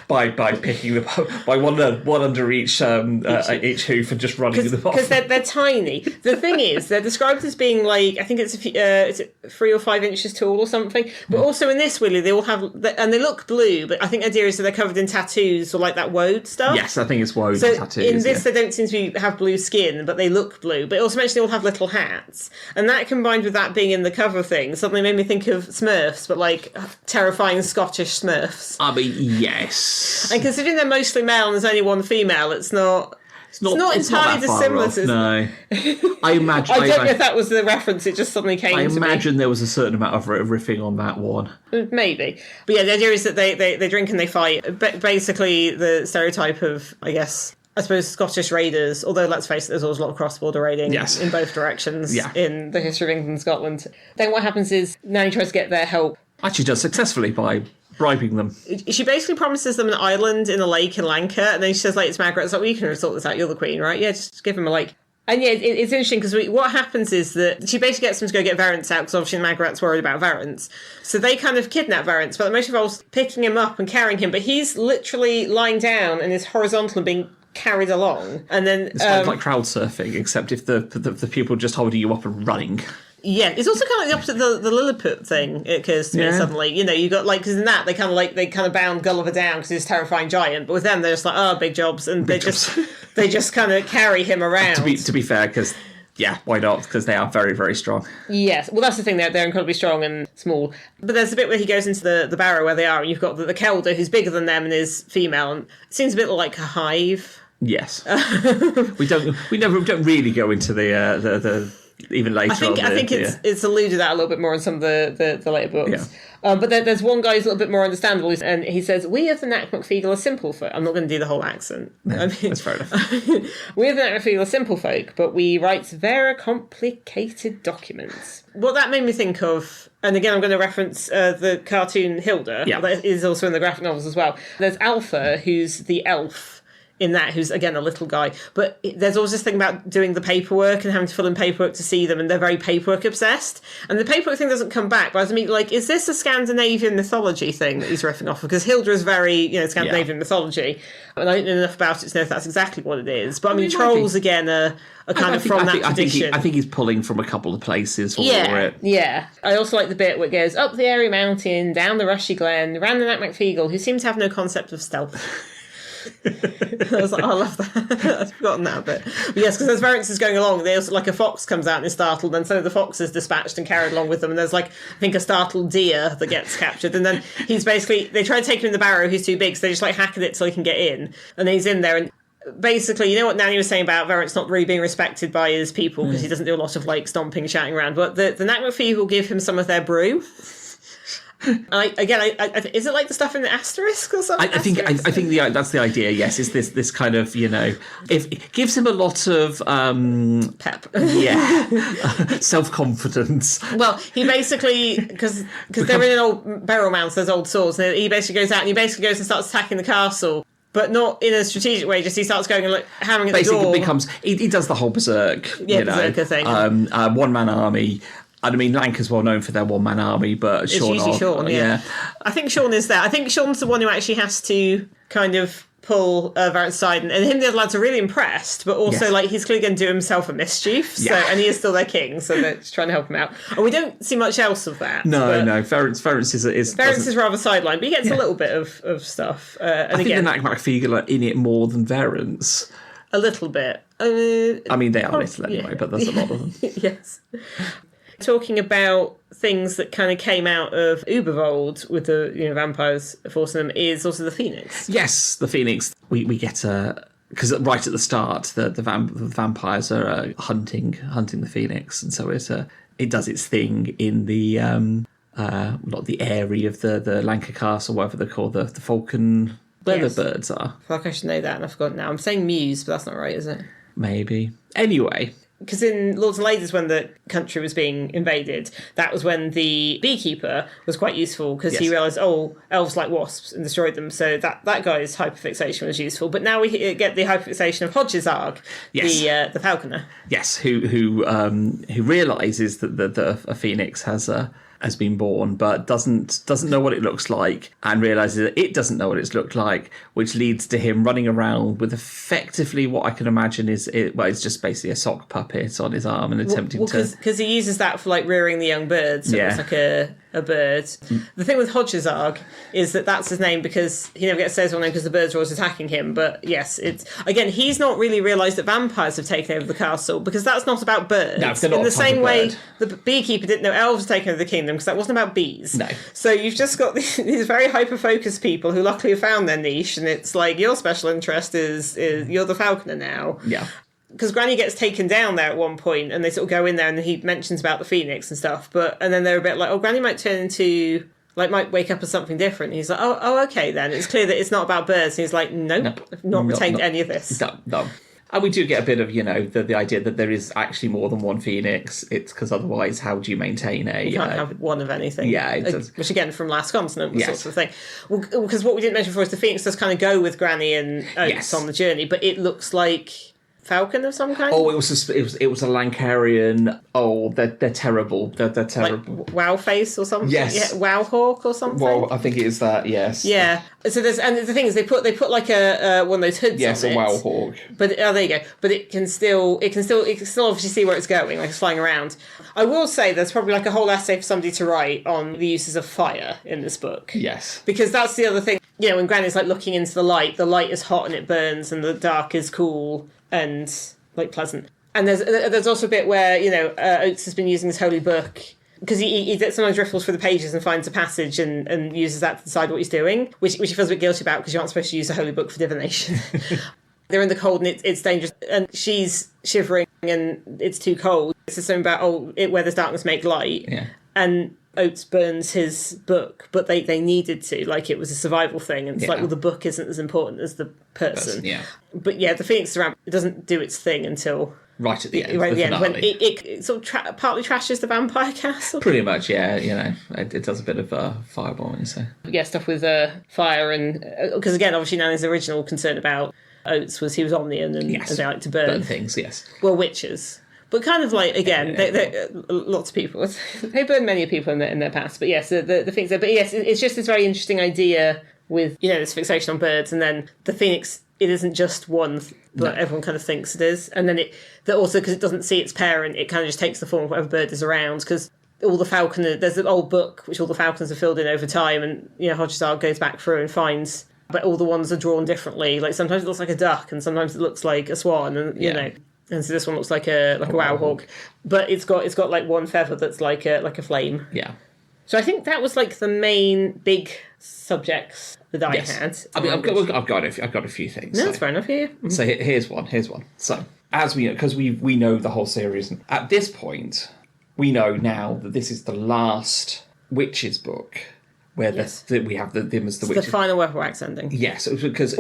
by picking them by one under each hoof and just running them off. Because they're tiny. The thing is, they're described as being like, I think it's 3 or 5 inches tall or something. But also in this, Willie, they all have, and they look blue, but I think the idea is that they're covered in tattoos or like that woad stuff. Yes, I think it's woad so tattoos. In this, they don't seem to have blue skin, but they look blue. But also mentioned they all have little hats. And that combined with that being in the cover thing suddenly made me think of Smurfs, but like terrifying Scottish Smurfs. I mean, yes. And considering they're mostly male and there's only one female, it's not entirely dissimilar. No, I imagine. I don't know if that was the reference. It just suddenly came. I to imagine me. There was a certain amount of riffing on that one. Maybe, but yeah, the idea is that they drink and they fight. Basically, the stereotype of, I suppose, Scottish raiders, although let's face it, there's always a lot of cross-border raiding in both directions in the history of England and Scotland. Then what happens is Nanny tries to get their help. Actually does successfully by bribing them. She basically promises them an island in a lake in Lancre, and then she says, it's Margaret, it's like, well, you can sort this out, you're the queen, right? Yeah, just give him a lake. And yeah, it's interesting because what happens is that she basically gets them to go get Variants out, because obviously Margaret's worried about Variants. So they kind of kidnap Variants, but the most involves picking him up and carrying him, but he's literally lying down and is horizontal and being carried along. And then it's like crowd surfing, except if the people just holding you up and running. Yeah, it's also kind of like the opposite of the Lilliput thing. It occurs to me suddenly. You got because in that they kind of bound Gulliver down because he's a terrifying giant, but with them they're just like, big jobs, and they just kind of carry him around. To be fair, because why not? Because they are very, very strong. Yes, well that's the thing. They're incredibly strong and small. But there's a bit where he goes into the barrow where they are, and you've got the Kelder who's bigger than them and is female, and it seems a bit like a hive. Yes, we don't really go into the even later. I think it's alluded at a little bit more in some of the later books. Yeah. But there's one guy who's a little bit more understandable, and he says, "We of the Nac McFeegle are simple folk." I'm not going to do the whole accent. No, that's fair enough. We of the Nac McFeegle are simple folk, but we write very complicated documents. What that made me think of, and again I'm going to reference the cartoon Hilda, that is also in the graphic novels as well. There's Alpha, who's the elf in that, who's again a little guy, but there's always this thing about doing the paperwork and having to fill in paperwork to see them, and they're very paperwork obsessed, and the paperwork thing doesn't come back. But I mean, is this a Scandinavian mythology thing that he's riffing off of? Because Hilda is very Scandinavian mythology, and I don't know enough about it to know if that's exactly what it is. But I mean, trolls again are kind of from that tradition. I think he's pulling from a couple of places for it. Yeah. I also like the bit where it goes up the airy mountain, down the rushy glen, round the Nac McFeegle, who seem to have no concept of stealth. I was like, I love that. I've forgotten that bit. But yes, because as Verence is going along, there's like a fox comes out and is startled, and so the fox is dispatched and carried along with them, and there's like, I think, a startled deer that gets captured, and then he's basically, they try to take him in the barrow, he's too big, so they just like hack at it so he can get in, and then he's in there, and basically, you know what Nanny was saying about Verence not really being respected by his people because he doesn't do a lot of like stomping, shouting around, but the Nakmafee will give him some of their brew. Is it like the stuff in the asterisk or something? I think that's the idea. Yes, is this kind of, you know, if it gives him a lot of pep, self-confidence. Well, he basically because they're in an old burial mound, so there's old swords. And he basically goes out and goes and starts attacking the castle. But not in a strategic way, just he starts going and like hammering at the door. Basically becomes, he does the whole berserk, berserker thing. One-man army. And I mean, Lancre's well known for their one-man army, but it's usually Sean, yeah. I think Sean is there. I think Sean's the one who actually has to kind of pull Varence's side, and him and the other lads are really impressed, but also like he's clearly going to do himself a mischief, so and he is still their king, so they're just trying to help him out. And we don't see much else of that. No. Verence is rather sidelined, but he gets a little bit of stuff. And I think the Nakmafee are in it more than Verence. A little bit. I mean, they are little anyway, but there's a lot of them. Yes. Talking about things that kind of came out of Ubervold with the vampires forcing them is also the Phoenix. Yes, the Phoenix. We get because right at the start the vampires are hunting the Phoenix, and so it does its thing in the not the area of the Lancre Castle, whatever they're called, the Falcon. Where the birds are. I feel like I should know that, and I've forgotten now. I'm saying Muse, but that's not right, is it? Maybe. Anyway. Because in Lords and Ladies, when the country was being invaded, that was when the beekeeper was quite useful, because he realised, elves like wasps, and destroyed them, so that guy's hyperfixation was useful. But now we get the hyperfixation of Hodge's Arg, the falconer. Yes, who realises that a phoenix has been born, but doesn't know what it looks like, and realises that it doesn't know what it's looked like, which leads to him running around with effectively what I can imagine it's just basically a sock puppet on his arm and attempting to... Because he uses that for like rearing the young birds, so it's like a bird. The thing with Hodge's Arg is that's his name because he never gets to say his real name because the birds are always attacking him. But yes, he's not really realised that vampires have taken over the castle, because that's not about birds. No, they're not in the same way bird. the beekeeper didn't know elves had taken over the kingdom, because that wasn't about bees. No. So you've just got these very hyper-focused people who luckily have found their niche, and it's like your special interest is you're the falconer now. Yeah. Because Granny gets taken down there at one point, and they sort of go in there, and he mentions about the Phoenix and stuff. And then they're a bit like, Granny might turn into, like, might wake up as something different. And he's like, okay then. It's clear that it's not about birds. And he's like, nope, I've not retained any of this. No. And we do get a bit of, the idea that there is actually more than one Phoenix. It's because otherwise, how do you maintain a... You can't have one of anything. Yeah, it does. Which, again, from Last Continent was sort of thing. Well, because what we didn't mention before is the Phoenix does kind of go with Granny and Oates on the journey, but it looks like... falcon of some kind? Oh, it was a Lancarian. Oh, they're terrible. They're terrible. Like Wow Face or something? Yes. Yeah, Wow Hawk or something? Well, I think it is that, yes. Yeah. So the thing is they put like a one of those hoods on it. Yes, a Wow Hawk. But there you go. But it can still obviously see where it's going, like it's flying around. I will say there's probably like a whole essay for somebody to write on the uses of fire in this book. Yes. Because that's the other thing. When Granny's like looking into the light is hot and it burns, and the dark is cool and like pleasant. And there's also a bit where Oates has been using this holy book, because he sometimes riffles through the pages and finds a passage and uses that to decide what he's doing, which he feels a bit guilty about, because you aren't supposed to use a holy book for divination. They're in the cold and it's dangerous, and she's shivering and it's too cold. It's something about where there's darkness make light. Yeah. And Oates burns his book, but they needed to, like it was a survival thing, and it's like, well, the book isn't as important as the person. Yeah. But yeah, the Phoenix is around. It doesn't do its thing until right at the end. Right at the end, when it sort of partly trashes the vampire castle. Pretty much, yeah. It does a bit of fireballing. So yeah, stuff with fire, and because again, obviously, Nanny's original concern about Oates was he was Omnian and they like to burn things. Yes. Well, witches. But kind of like, again, lots of people, they burn many people in their past. But yes, the things there. But yes, it's just this very interesting idea with, this fixation on birds. And then the Phoenix, it isn't just one, but everyone kind of thinks it is. And then that also, because it doesn't see its parent, it kind of just takes the form of whatever bird is around. Because all the falconers, there's an old book which all the falcons are filled in over time. And, Hodges goes back through and finds but all the ones are drawn differently. Like sometimes it looks like a duck, and sometimes it looks like a swan, and you know. And so this one looks like a wow hawk, but it's got like one feather that's like a flame. Yeah. So I think that was like the main big subjects that I had. I mean, I've got a few things. No, that's fair enough here. Mm-hmm. So here's one. So as we know, because we know the whole series, and at this point, we know now that this is the last Witches book where we have them as the Witches. The final Weatherwax ending. Yes, because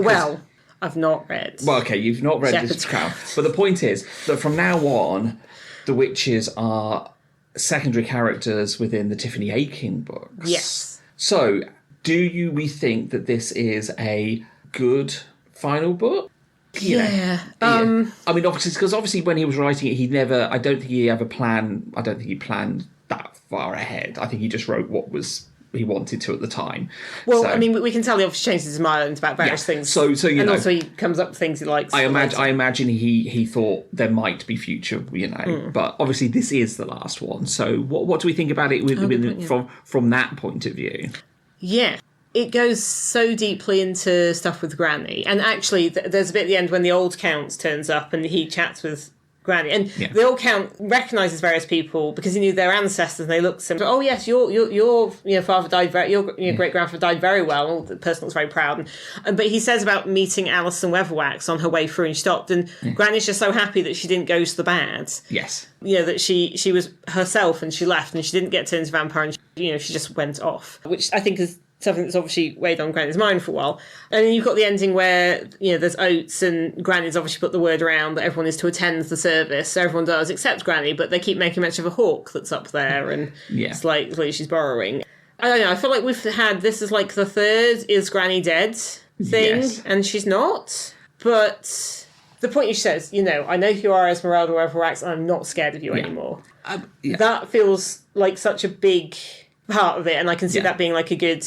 I've not read. Well, okay, you've not read this Crown, but the point is that from now on, the Witches are secondary characters within the Tiffany Aching books. Yes. So, we think that this is a good final book? Yeah. I mean, obviously, when he was writing it, I don't think he planned that far ahead. I think he just wrote what he wanted to at the time. Well, so, I mean, we can tell he obviously changes his mind about various things. So and also he comes up with things he likes. I imagine he thought there might be future, but obviously this is the last one. So what do we think about it from that point of view? Yeah. It goes so deeply into stuff with Granny. And actually, there's a bit at the end when the old Count turns up and he chats with Granny. And the old Count recognises various people because he knew their ancestors, and they looked at him. Oh yes, your father died your great grandfather died very well. The person looks very proud. But he says about meeting Alison Weatherwax on her way through, and she stopped. And Granny's just so happy that she didn't go to the bad. Yes, that she was herself and she left, and she didn't get turned into a vampire. And she just went off, which I think is something that's obviously weighed on Granny's mind for a while. And then you've got the ending where, there's Oates, and Granny's obviously put the word around that everyone is to attend the service. So everyone does, except Granny, but they keep making mention of a hawk that's up there, and it's like she's borrowing. I don't know, I feel like this is like the third is Granny dead thing, and she's not. But the point she says, I know who you are, Esmeralda Weatherwax, and I'm not scared of you anymore. That feels like such a big part of it, and I can see that being like a good...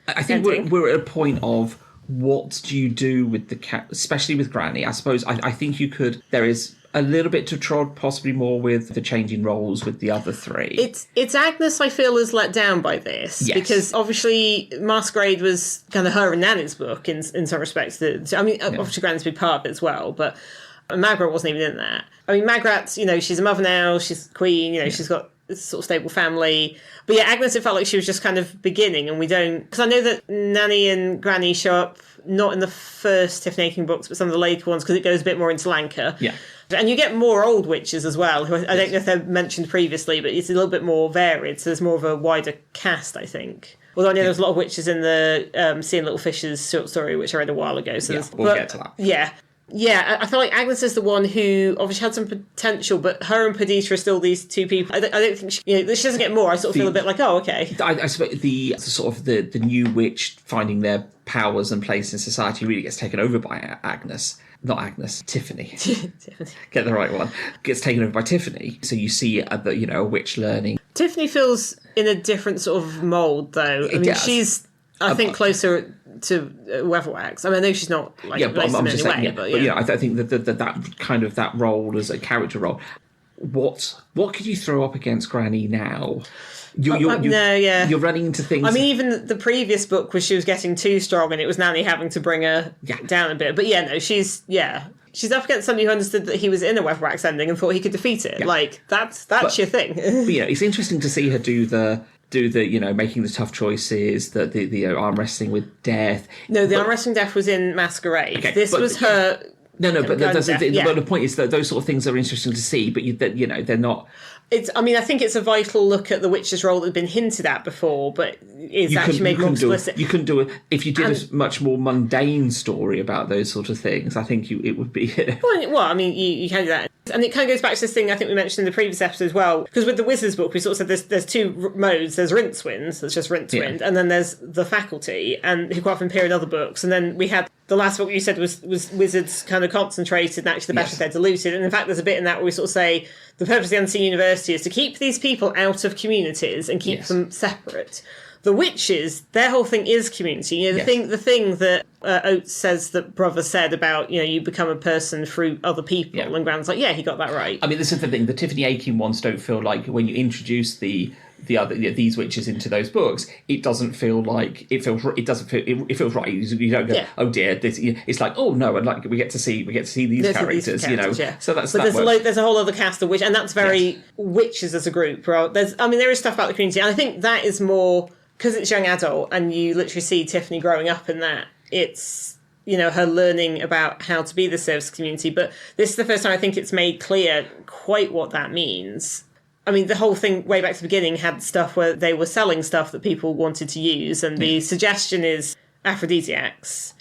I think we're at a point of what do you do with the cat, especially with Granny. I suppose I think you could. There is a little bit to trod, possibly more with the changing roles with the other three. It's Agnes, I feel, is let down by this because obviously Masquerade was kind of her and Nanny's book in some respects. Obviously Granny's a big part of it as well, but Margaret wasn't even in that. I mean, Margaret's she's a mother now, she's queen, she's got a sort of stable family. But Agnes, it felt like she was just kind of beginning, and we don't... Because I know that Nanny and Granny show up not in the first Tiffany Aching books, but some of the later ones, because it goes a bit more into Lancre. Yeah. And you get more old witches as well, who I don't know if they're mentioned previously, but it's a little bit more varied, so there's more of a wider cast, I think. Although I know there's a lot of witches in the Seeing Little Fishes short story, which I read a while ago. So we'll get to that. Yeah. Yeah, I feel like Agnes is the one who obviously had some potential, but her and Perdita are still these two people. I don't think she doesn't get more. I sort of feel a bit like, oh, okay. I suppose the sort of the new witch finding their powers and place in society really gets taken over by Agnes. Not Agnes, Tiffany. Tiffany. Get the right one. Gets taken over by Tiffany. So you see a witch learning. Tiffany feels in a different sort of mould, though. I mean, she's, I think, closer to Weatherwax. I mean, I know she's not but I'm just saying, but I think that kind of that role as a character role. What could you throw up against Granny now? You're running into things. I mean, even the previous book was she was getting too strong, and it was Nanny having to bring her down a bit. But she's up against somebody who understood that he was in a Weatherwax ending and thought he could defeat it. Yeah. Like that's your thing. But it's interesting to see her do the making the tough choices, the arm wrestling with death. No, the arm wrestling death was in Masquerade. Okay, this was her. No, but the point is that those sort of things are interesting to see, but they're not. I think it's a vital look at the witch's role that had been hinted at before, but is actually made more explicit. You couldn't do it if you did a much more mundane story about those sort of things. I think it would be. Well, I mean, you can do that. And it kind of goes back to this thing I think we mentioned in the previous episode as well, because with the Wizards book, we sort of said there's two modes. There's Rincewind, that's just Rincewind, and then there's the Faculty, and who quite often appear in other books. And then we had the last book you said was Wizards kind of concentrated, and actually the better they're diluted. And in fact, there's a bit in that where we sort of say the purpose of the Unseen University is to keep these people out of communities and keep them separate. The witches, their whole thing is community. The thing that Oates says that Brother said about, you become a person through other people. Yeah. And Gran's like, he got that right. I mean, this is the thing. The Tiffany Aching ones don't feel like when you introduce the these witches into those books, it doesn't feel like it feels right. You don't go, oh dear, this. It's like, oh no, and like we get to see these characters, Yeah. So that's but there's a whole other cast of witches, and that's very witches as a group. Right? There is stuff about the community, and I think that is more because it's young adult, and you literally see Tiffany growing up in that. It's her learning about how to be the service community, but this is the first time I think it's made clear quite what that means. I mean, the whole thing way back to the beginning had stuff where they were selling stuff that people wanted to use, and the suggestion is aphrodisiacs,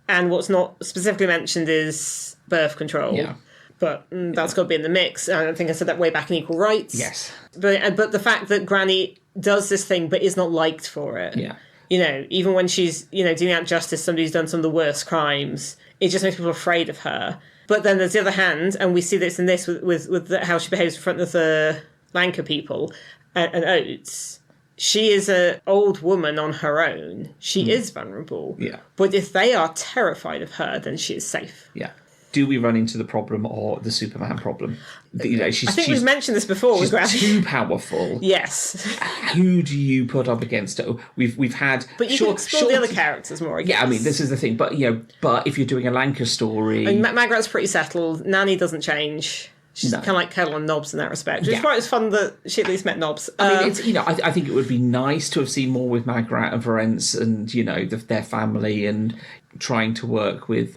and what's not specifically mentioned is birth control. Yeah. But that's got to be in the mix. I think I said that way back in Equal Rights. Yes. But the fact that Granny does this thing but is not liked for it. Yeah. Even when she's, doing out justice, somebody who's done some of the worst crimes, it just makes people afraid of her. But then there's the other hand, and we see this in this with how she behaves in front of the Lancre people and Oates. She is an old woman on her own. She is vulnerable. Yeah. But if they are terrified of her, then she is safe. Yeah. Do we run into the problem or the Superman problem? I think we've mentioned this before. She's too powerful. Yes. Who do you put up against her? We've had... But you can explore the other characters more, I guess. Yeah, I mean, this is the thing. But, but if you're doing a Lancre story... I mean, Magrat's pretty settled. Nanny doesn't change. She's kind of like Kettle and Nobbs in that respect. Which is why it's fun that she at least met Nobbs. I mean, it's, I think it would be nice to have seen more with Magrat and Verence and, their family and trying to work with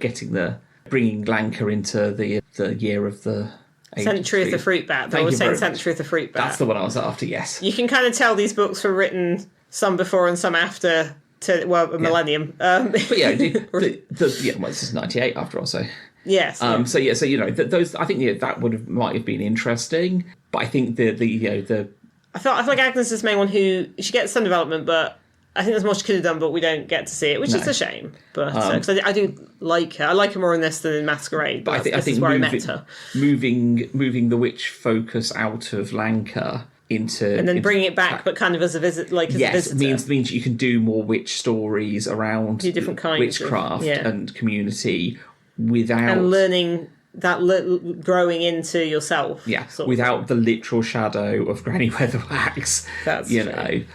bringing Lancre into the year of the... Century of the Fruit Bat. They were saying Century of the Fruit Bat. That's the one I was after, yes. You can kind of tell these books were written some before and some after, a millennium. But this is 98 after all, so... Yes. Those, I think might have been interesting, but I think I feel like Agnes is the main one who... She gets some development, but... I think there's more she could have done, but we don't get to see it, which is a shame. But because I do like her, I like her more in this than in Masquerade. But I think where I met her. Moving the witch focus out of Lancre into and then bringing it back, but kind of as a visit, as a visitor. means you can do more witch stories around different kinds witchcraft and community without and learning. Growing into yourself, without the literal shadow of Granny Weatherwax. That's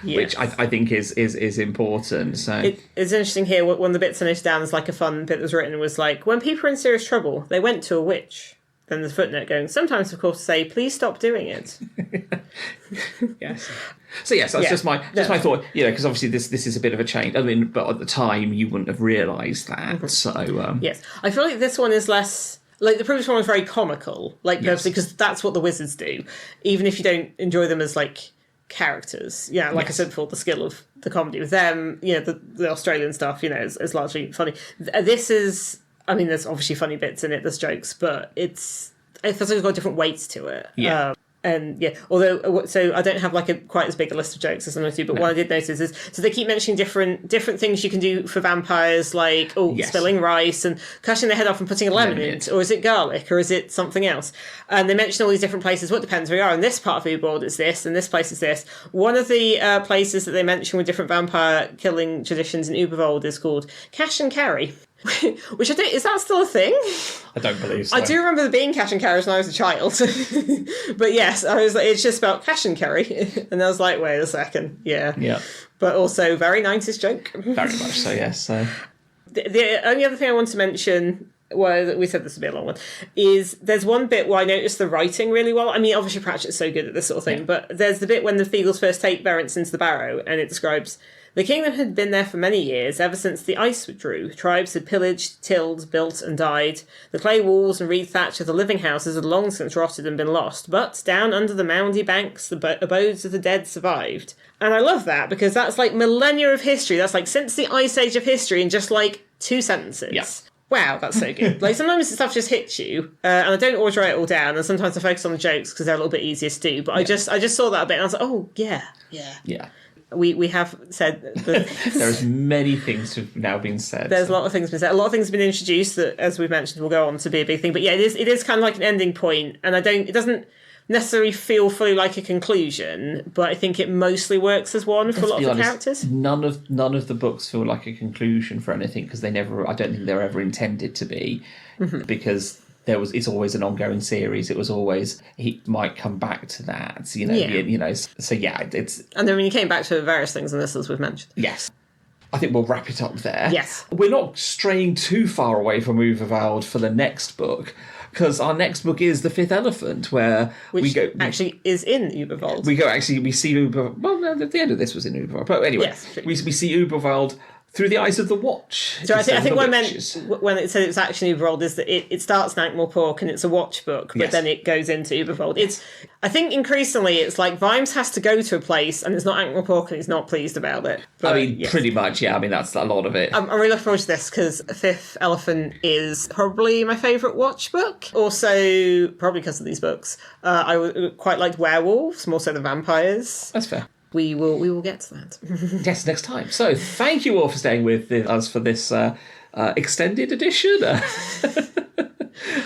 which I think is important. So it's interesting here. One of the bits I noted down is like a fun bit that was written was like, when people are in serious trouble, they went to a witch. Then there's a footnote going, sometimes of course say, please stop doing it. Yes. So yes, that's just my thought. Because obviously this is a bit of a change. I mean, but at the time you wouldn't have realised that. Mm-hmm. So yes, I feel like this one is less. Like, the previous one was very comical, purposely, because that's what the wizards do. Even if you don't enjoy them as, characters. Yeah, I said before, the skill of the comedy with them, the Australian stuff, is largely funny. This is... I mean, there's obviously funny bits in it, there's jokes, but it feels like it's got different weights to it. Yeah. Although, so I don't have quite as big a list of jokes as I do, but what I did notice is, so they keep mentioning different things you can do for vampires, spilling rice and cutting their head off and putting a lemon in it, or is it garlic, or is it something else? And they mention all these different places. Well, it depends where you are. In this part of Ubold, it's this, and this place is this. One of the places that they mention with different vampire killing traditions in Ubervold is called Cash and Carry. Which I think, is that still a thing? I don't believe so. I do remember there being cash and carries when I was a child. But yes, I was like, it's just spelled cash and carry. And I was like, wait a second. Yeah. Yeah. But also, very 90s joke. Very much so, yes. So. The only other thing I want to mention, well, we said this would be a long one, is there's one bit where I noticed the writing really well. I mean, obviously Pratchett's so good at this sort of thing, but there's the bit when the Feagles first take Verence into the barrow, and it describes... The kingdom had been there for many years, ever since the ice withdrew. Tribes had pillaged, tilled, built and died. The clay walls and reed thatch of the living houses had long since rotted and been lost. But down under the moundy banks, the abodes of the dead survived. And I love that, because that's millennia of history. That's since the ice age of history in just 2 sentences. Yeah. Wow, that's so good. Sometimes stuff just hits you, and I don't always write it all down, and sometimes I focus on the jokes because they're a little bit easier to do. But I just saw that a bit, and I was like, oh, yeah. We have said that there's many things have now been said. There's a lot of things been said. A lot of things have been introduced that, as we've mentioned, will go on to be a big thing. But yeah, it is kind of an ending point, and it doesn't necessarily feel fully like a conclusion, but I think it mostly works as one for a lot of the characters. None of the books feel like a conclusion for anything, because I don't think they're ever intended to be, because it's always an ongoing series. It was always, he might come back to that, Yeah. So yeah, it's... And then when you came back to various things in this, as we've mentioned. Yes. I think we'll wrap it up there. Yes. We're not straying too far away from Uberwald for the next book, because our next book is The Fifth Elephant, where we go... actually is in Uberwald. We see Uberwald... Well, no, the end of this was in Uberwald. But anyway, yes, we see Uberwald through the eyes of the watch. So I think what I meant when it said it was actually Uberwald is that it starts in Ankh-Morpork and it's a watch book, but then it goes into Uberwald. I think increasingly it's like Vimes has to go to a place and it's not Ankh-Morpork and he's not pleased about it. But, pretty much, yeah. I mean, that's a lot of it. I'm really looking forward to this because Fifth Elephant is probably my favourite watch book. Also, probably because of these books. I quite liked werewolves, more so than vampires. That's fair. We will get to that. Yes, next time. So thank you all for staying with us for this extended edition.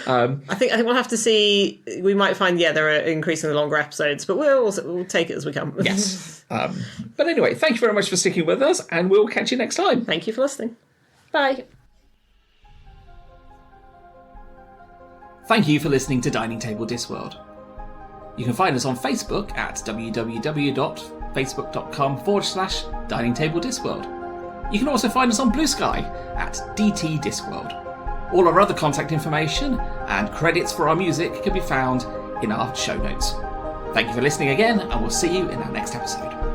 I think we'll have to see. We might find there are increasingly longer episodes, but we'll take it as we come. Yes. But anyway, thank you very much for sticking with us, and we'll catch you next time. Thank you for listening. Bye. Thank you for listening to Dining Table Discworld. You can find us on Facebook at www.facebook.com/Dining Table Discworld. You can also find us on BlueSky at dtdiscworld. All our other contact information and credits for our music can be found in our show notes. Thank you for listening again, and we'll see you in our next episode.